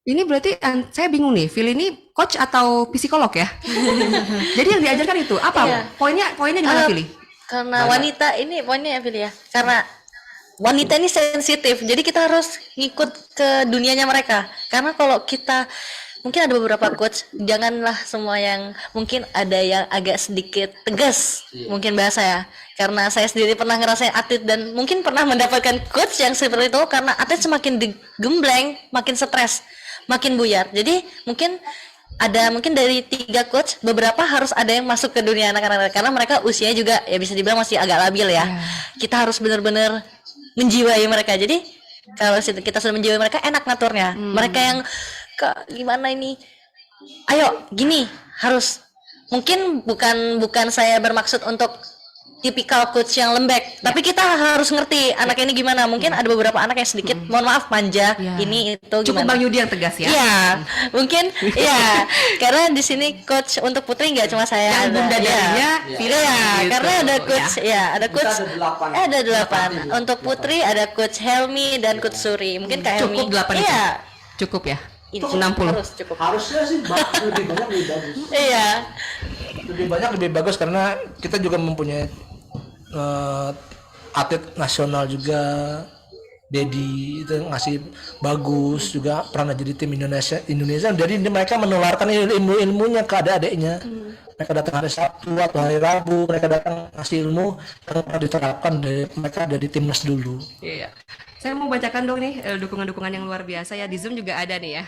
Ini berarti saya bingung nih, Phil ini coach atau psikolog ya? Jadi yang diajarkan itu apa? Iya. Poinnya di mana, Phil? Karena wanita ini poinnya ya Fili ya. Karena wanita ini sensitif, jadi kita harus ngikut ke dunianya mereka. Karena kalau kita mungkin ada beberapa coach, janganlah semua yang mungkin ada yang agak sedikit tegas, mungkin bahasa ya. Karena saya sendiri pernah ngerasain atlet dan mungkin pernah mendapatkan coach yang seperti itu karena atlet semakin digembleng, makin stres, makin buyar. Jadi mungkin dari 3 coach, beberapa harus ada yang masuk ke dunia anak-anak karena mereka usianya juga ya bisa dibilang masih agak labil ya. Kita harus benar-benar menjiwai mereka. Jadi kalau kita sudah menjiwai mereka, enak ngaturnya. Mereka yang gimana ini? Ayo, gini harus. Mungkin bukan saya bermaksud untuk tipikal coach yang lembek, tapi kita harus ngerti anak ini gimana. Mungkin ada beberapa anak yang sedikit, mohon maaf manja, ini itu gimana. Cukup Bang Yudi yang tegas ya. Iya, mungkin ya. Karena di sini coach untuk Putri nggak cuma saya, Yang bunda darinya, Iya, gitu. karena ada coach, ada coach, ada 8. Untuk Putri ada coach Helmi dan coach Suri. Mungkin Kak Helmi. Cukup 8 itu? Iya. Cukup ya? Ini 60. harus cukup. Harusnya sih lebih banyak lebih bagus. Iya. Lebih banyak lebih bagus karena kita juga mempunyai atlet nasional juga. Dedi itu ngasih bagus juga, pernah jadi tim Indonesia. Jadi mereka menularkan ilmunya ke adik-adiknya. Mereka datang hari Sabtu atau hari Rabu, mereka datang ngasih ilmu yang pernah diterapkan mereka dari timnas dulu. Iya. Saya mau bacakan dong nih dukungan-dukungan yang luar biasa ya, di Zoom juga ada nih ya.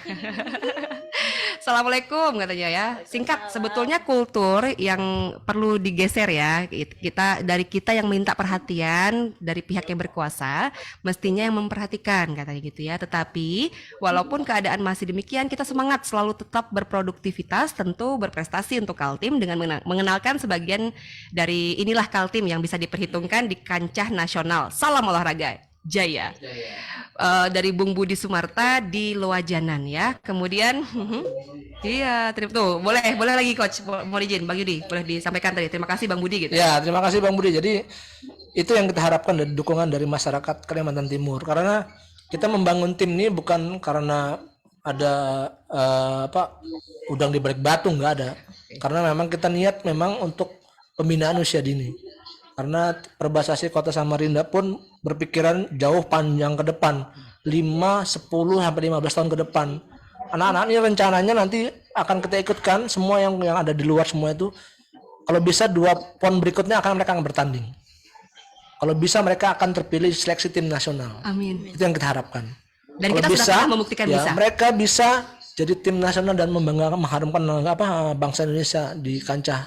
Assalamualaikum katanya ya. Singkat, sebetulnya kultur yang perlu digeser ya. Kita yang minta perhatian dari pihak yang berkuasa, mestinya yang memperhatikan katanya gitu ya. Tetapi walaupun keadaan masih demikian, kita semangat selalu tetap berproduktivitas, tentu berprestasi untuk Kaltim dengan mengenalkan sebagian dari inilah Kaltim yang bisa diperhitungkan di kancah nasional. Salam olahraga jaya. Dari Bung Budi Sumarta di Loajanan ya. Kemudian iya, tuh boleh lagi coach, mau izin Bang Yudi, boleh disampaikan tadi. Terima kasih Bang Budi gitu. Ya, terima kasih Bang Budi. Jadi itu yang kita harapkan dari dukungan dari masyarakat Kalimantan Timur. Karena kita membangun tim ini bukan karena ada udang di balik batu, nggak ada. Karena memang kita niat memang untuk pembinaan usia dini. Karena Perbasasi Kota Samarinda pun berpikiran jauh panjang ke depan, 5, 10 sampai 15 tahun ke depan. Anak-anak ini rencananya nanti akan kita ikutkan semua yang ada di luar semua itu. Kalau bisa 2 PON berikutnya mereka akan bertanding. Kalau bisa mereka akan terpilih seleksi tim nasional. Amin. Itu yang kita harapkan. Dan kalau kita bisa, sudah pernah membuktikan ya, bisa. Mereka bisa jadi tim nasional dan membanggakan, mengharumkan bangsa Indonesia di kancah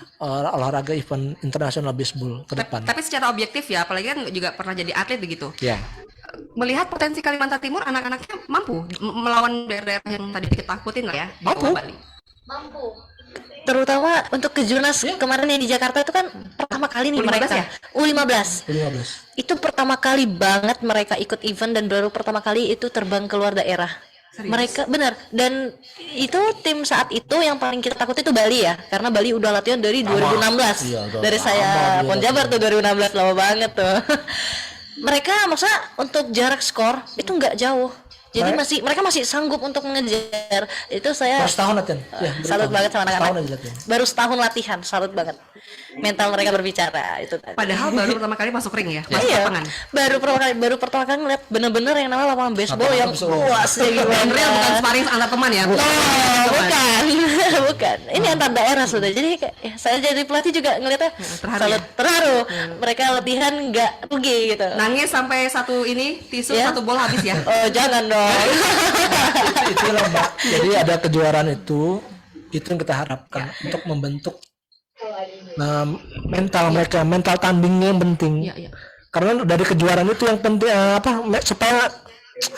olahraga event internasional baseball ke depan. Tapi secara objektif ya, apalagi kan juga pernah jadi atlet begitu. Ya. Melihat potensi Kalimantan Timur, anak-anaknya mampu melawan daerah-daerah yang tadi kita takutin lah ya. Mampu. Mampu. Terutama untuk kejurnas kemarin yang di Jakarta itu kan pertama kali nih U15 mereka ya? U15. Itu pertama kali banget mereka ikut event dan baru pertama kali itu terbang keluar daerah. Serius? Mereka benar, dan itu tim saat itu yang paling kita takut itu Bali ya, karena Bali udah latihan dari 2016. Iya, dari saya Pon Jabar tuh 2016, lama banget tuh. Mereka masa untuk jarak skor itu nggak jauh. Jadi mereka masih sanggup untuk mengejar. Itu saya baru setahun latihan. Ya, salut banget sama anak-anak. Baru setahun latihan, salut banget. Mental mereka berbicara itu tadi. Padahal baru pertama kali masuk ring ya, masuk iya, lapangan. Baru pertama kali ngeliat bener-bener yang namanya lapangan baseball yang luas ya gitu. Real bukan sparring antar teman ya. Bukan. Bukan. Ini antar daerah sudah. Jadi kayak, saya jadi pelatih juga ngeliatnya terharu. Mereka latihan nggak rugi gitu. Nangis sampai satu satu bola habis ya. Oh, jangan dong. Itulah Mbak. Jadi ada kejuaraan itu yang kita harapkan untuk membentuk mental mereka, mental tandingnya yang penting. Karena dari kejuaraan itu yang penting supaya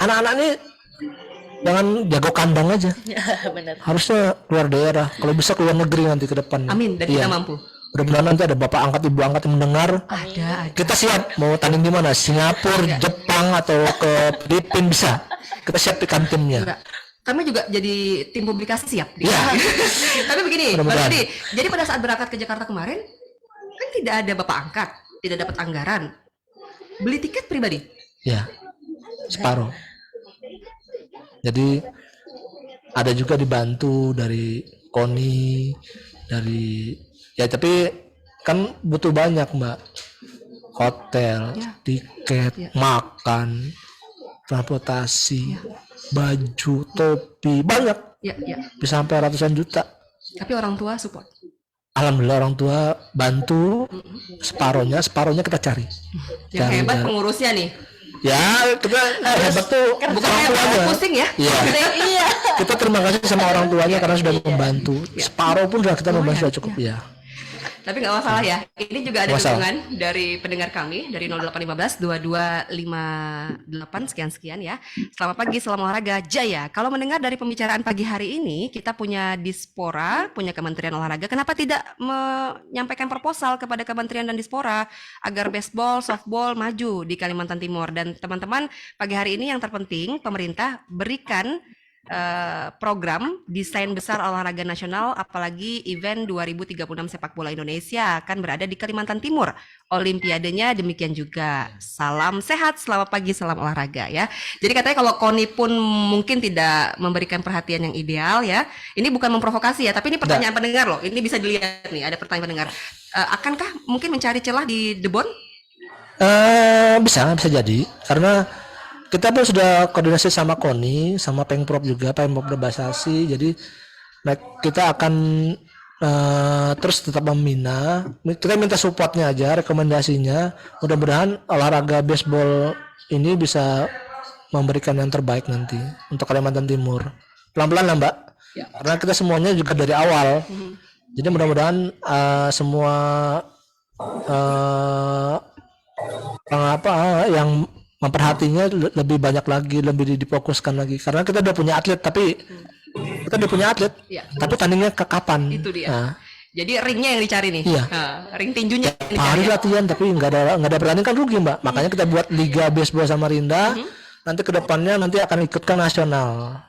anak-anak ini jangan jago kandang aja. Benar. Harusnya keluar daerah, kalau bisa keluar negeri nanti ke depan. Amin, dan kita mampu. Mudah-mudahan nanti ada bapak angkat, ibu angkat yang mendengar. Ada. Kita siap mau tanding di mana? Singapura, Jepang atau ke Filipina bisa. Kita siapkan timnya. Kami juga jadi tim publikasi siap. Iya. Tapi begini, Bang Yudi, jadi pada saat berangkat ke Jakarta kemarin kan tidak ada bapak angkat, tidak dapat anggaran, beli tiket pribadi. Ya, separuh. Jadi ada juga dibantu dari KONI, tapi kan butuh banyak Mbak. Hotel, tiket, makan, transportasi, baju, topi, banyak. Bisa sampai ratusan juta. Tapi orang tua support. Alhamdulillah orang tua bantu separohnya kita cari. Yang hebat pengurusnya nih. Ya, kita hebat tuh bukan hebat, pusing ya. Iya. Kita terima kasih sama orang tuanya karena sudah membantu. Separuh pun sudah kita membantu sudah cukup ya. Tapi nggak masalah ya. Ini juga ada dukungan dari pendengar kami dari 0815 2258 sekian ya. Selamat pagi, selamat olahraga jaya. Kalau mendengar dari pembicaraan pagi hari ini, kita punya Dispora, punya Kementerian Olahraga. Kenapa tidak menyampaikan proposal kepada Kementerian dan Dispora agar baseball, softball maju di Kalimantan Timur? Dan teman-teman, pagi hari ini yang terpenting pemerintah berikan program desain besar olahraga nasional, apalagi event 2036 sepak bola Indonesia akan berada di Kalimantan Timur. Olimpiadenya demikian juga. Salam sehat, selamat pagi, salam olahraga ya. Jadi katanya kalau KONI pun mungkin tidak memberikan perhatian yang ideal ya. Ini bukan memprovokasi ya, tapi ini pertanyaan pendengar loh. Ini bisa dilihat nih, ada pertanyaan pendengar. Akankah mungkin mencari celah di Debon? Bisa jadi, karena kita pun sudah koordinasi sama KONI, sama Pemprov juga, Pemprov Perbasasi. Jadi kita akan terus tetap membina. Kita minta supportnya aja, rekomendasinya. Mudah-mudahan olahraga baseball ini bisa memberikan yang terbaik nanti untuk Kalimantan Timur. Pelan-pelan lah Mbak. Karena kita semuanya juga dari awal. Jadi mudah-mudahan semua yang memperhatinya lebih banyak lagi, lebih difokuskan lagi. Karena kita udah punya atlet, tapi tapi tandingnya kapan? Itu dia. Jadi ringnya yang dicari nih. Iya. Ring tinjunya yang dicari. Hari latihan tapi nggak ada pertandingan kan rugi, Mbak. Makanya kita buat Liga Baseball Samarinda. Nanti kedepannya akan ikutkan nasional.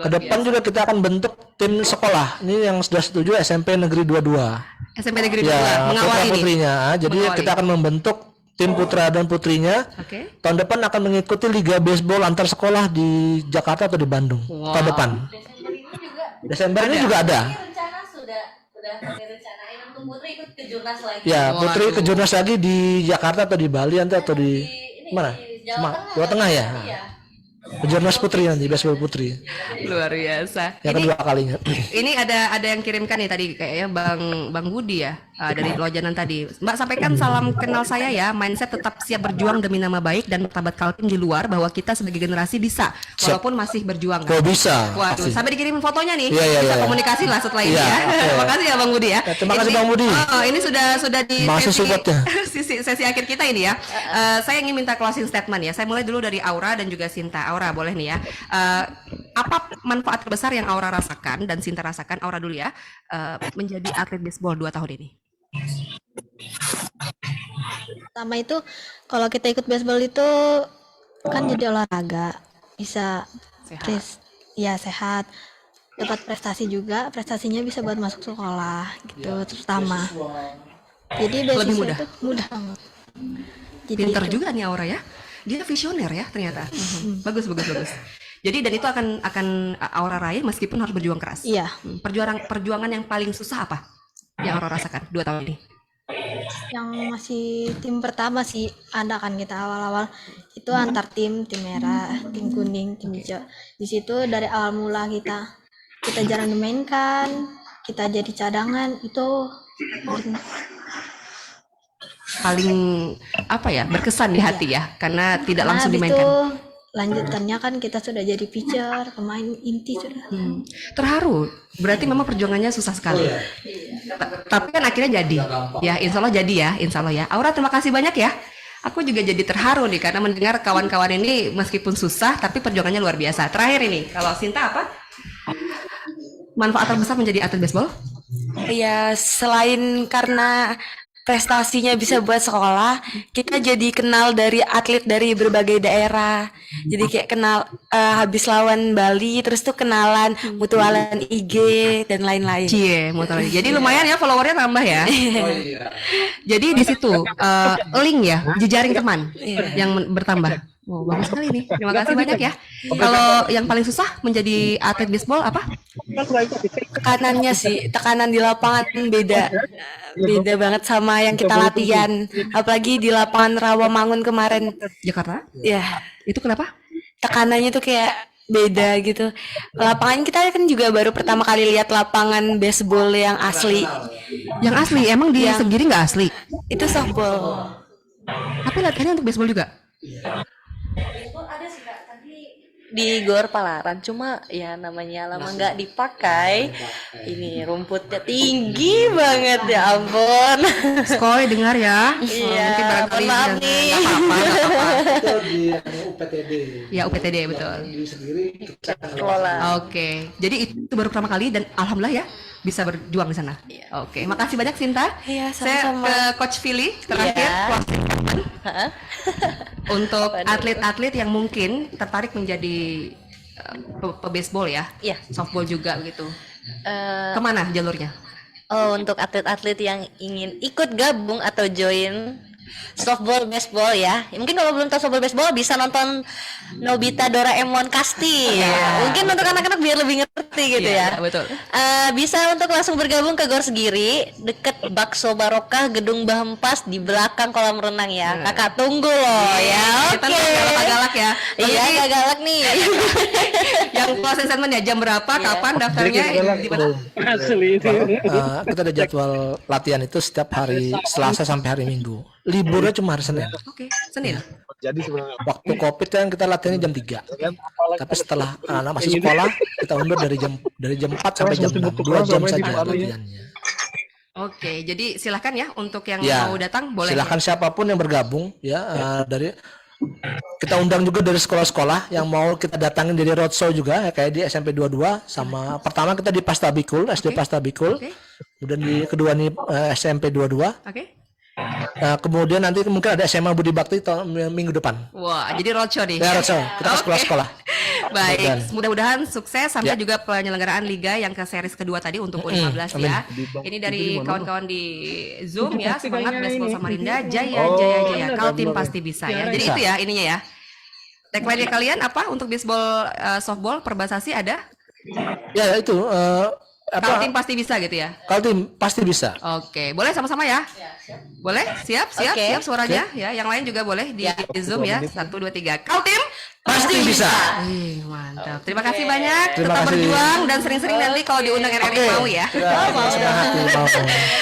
Kedepan juga kita akan bentuk tim sekolah. Ini yang sudah setuju SMP Negeri 22. SMP Negeri 22 mengawali putrinya. Jadi kita akan membentuk tim putra dan putrinya. Tahun depan akan mengikuti Liga Baseball antar sekolah di Jakarta atau di Bandung. Tahun depan. Desember ini juga ada. Rencana sudah direncanain untuk putri ikut ke Jurnas lagi. Ya, putri ke Jurnas lagi di Jakarta atau di Bali atau di mana? Jawa Tengah ya. Jurnas putri nanti, baseball putri. Luar biasa. Yang kedua kalinya. Ini ada yang kirimkan nih tadi kayaknya Bang Budi ya, dari Lojanan tadi. Mbak sampaikan salam kenal saya ya. Mindset tetap siap berjuang demi nama baik dan martabat Kaltim di luar, bahwa kita sebagai generasi bisa walaupun masih berjuang. Kok bisa? Waduh, sampai dikirimin fotonya nih. Iya. Bisa komunikasi lah setelah ini ya. Terima kasih ya Bang Budi ya. Terima kasih Bang Budi. Ini sudah di sesi akhir kita ini ya. Saya ingin minta closing statement ya. Saya mulai dulu dari Aura dan juga Sinta. Aura boleh nih ya. Apa manfaat terbesar yang Aura rasakan dan Sinta rasakan, Aura dulu ya, menjadi atlet baseball 2 tahun ini? Pertama itu kalau kita ikut baseball itu kan jadi olahraga, bisa sehat, dapat prestasi juga, prestasinya bisa buat masuk sekolah gitu, terutama. Jadi lebih mudah. itu mudah banget. Jadi Pinter itu. juga nih Aura ya. Dia visioner ya ternyata. Bagus. Jadi dan itu akan Aura raih meskipun harus berjuang keras. Iya. Perjuangan yang paling susah apa yang Aura rasakan 2 tahun ini? Yang masih tim pertama sih, ada kan kita awal-awal itu antar tim merah, tim kuning, tim hijau. Di situ dari awal mula kita jarang dimainkan, kita jadi cadangan, itu paling berkesan di hati ya, karena tidak langsung itu dimainkan. lanjutannya kan kita sudah jadi pitcher, pemain inti sudah. Terharu, berarti memang perjuangannya susah sekali. Tapi kan akhirnya jadi. Ya, insya Allah jadi ya, insya Allah ya. Aura, terima kasih banyak ya. Aku juga jadi terharu nih karena mendengar kawan-kawan ini meskipun susah tapi perjuangannya luar biasa. Terakhir ini, kalau Sinta apa? Manfaat terbesar menjadi atlet baseball? Ya, selain karena prestasinya bisa buat sekolah, kita jadi kenal dari atlet dari berbagai daerah. Jadi kayak kenal habis lawan Bali, terus tuh kenalan, mutualan IG dan lain-lain. Mutualan. Jadi lumayan ya followernya tambah ya. Jadi di situ link ya, jejaring teman yang bertambah. Oh, bagus sekali nih. Terima kasih banyak ya. Kalau yang paling susah menjadi atlet baseball apa? Tekanannya sih, tekanan di lapangan beda banget sama yang kita latihan. Apalagi di lapangan Rawamangun kemarin. Jakarta? Ya. Itu kenapa? Tekanannya tuh kayak beda gitu. Lapangan kita kan juga baru pertama kali lihat lapangan baseball yang asli. Yang asli? Emang di Segiri nggak asli? Itu softball. Tapi latihannya untuk baseball juga? Ada sih Kak, tadi di Gor Palaran, cuma ya namanya lama nggak dipakai. Ini rumputnya tinggi banget, ya ampun. Skoy dengar ya. Iya, mungkin barangkali maaf nih. nggak apa-apa. Itu di UPTD. Ya UPTD betul. Di sendiri kita Kelola. Oke, jadi itu baru pertama kali dan alhamdulillah ya bisa berjuang di sana. Oke, makasih banyak Sinta. Iya, Saya sama-sama. ke Coach Philly terakhir. closing statement. Untuk atlet-atlet yang mungkin tertarik menjadi pebaseball ya, softball juga gitu. Kemana jalurnya? Untuk atlet-atlet yang ingin ikut gabung atau join softball baseball ya. Mungkin kalau belum tahu softball baseball bisa nonton Nobita Doraemon Kasti. Mungkin untuk anak-anak biar lebih ngerti gitu ya. Betul. Bisa untuk langsung bergabung ke Gor Segiri, deket Bakso Barokah, Gedung Bahempas di belakang kolam renang ya. Kakak tunggu loh ya. Kita galak-galak ya. Iya, gak galak nih. Yang closing statement ya, jam berapa, kapan daftarnya, di mana? Kita ada jadwal latihan itu setiap hari Selasa sampai hari Minggu. liburnya cuma hari Senin. Oke, Senin. Jadi sebenarnya Waktu COVID kan kita latihannya jam 3. Tapi setelah anak-anak masih sekolah, kita undur dari jam 4 sampai jam 6. 2 jam saja latihannya. Oke, jadi silahkan ya untuk yang Ya, mau datang boleh. silahkan siapapun yang bergabung ya, dari kita undang juga dari sekolah-sekolah yang mau kita datangin dari roadshow juga ya, kayak di SMP 22 sama pertama kita di Pastabikul, SD Pastabikul. Oke. Kemudian di kedua nih SMP 22. Oke. Nah, kemudian nanti mungkin ada SMA Budi Bakti minggu depan. Wah, jadi roadshow nih. Ya, roadshow. Kita ke Oke. sekolah-sekolah. Baik, mudah-mudahan sukses sampai Ya. juga penyelenggaraan liga yang ke series kedua tadi untuk U15 amin. ya. Ini dari kawan-kawan di Zoom ya, semangat Baseball Samarinda, jaya jaya jaya. Kaltim pasti bisa ya. Jadi itu ya ininya ya. Tagline kalian apa untuk baseball, softball, Perbasasi ada? Ya, itu Kaltim pasti bisa gitu ya. Kaltim pasti bisa. Oke, boleh sama-sama ya? Boleh? Siap, siap, Oke. siap suaranya ya. Yang lain juga boleh di Zoom ya. 1 2 3. Kaltim Pasti bisa. mantap. Terima kasih banyak. Terima Tetap kasih. berjuang dan sering-sering nanti kalau diundang RRI mau ya. Senang hati mau.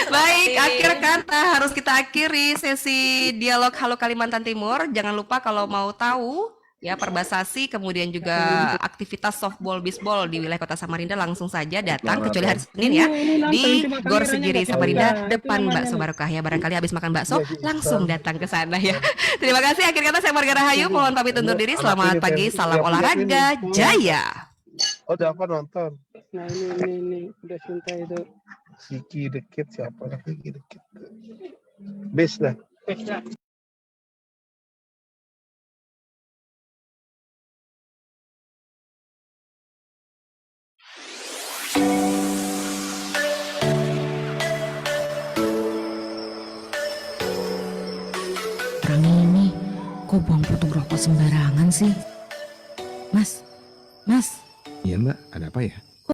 Baik, akhir kata harus kita akhiri sesi dialog Halo Kalimantan Timur. Jangan lupa kalau mau tahu ya Perbasasi kemudian juga aktivitas softball baseball di wilayah Kota Samarinda langsung saja datang kecuali hari Senin ya di Gor Segiri Samarinda depan Bakso Barokah ya. Barangkali habis makan bakso langsung datang ke sana ya. Terima kasih. Akhir kata saya Marga Rahayu mohon pamit undur diri. Selamat pagi, salam olahraga, jaya. Oh, Java nonton. Nah ini udah cinta itu. Siki deket siapa lagi deket. Best dah. Orang ini kok buang puntung rokok sembarangan sih? Mas, Iya mbak, ada apa ya?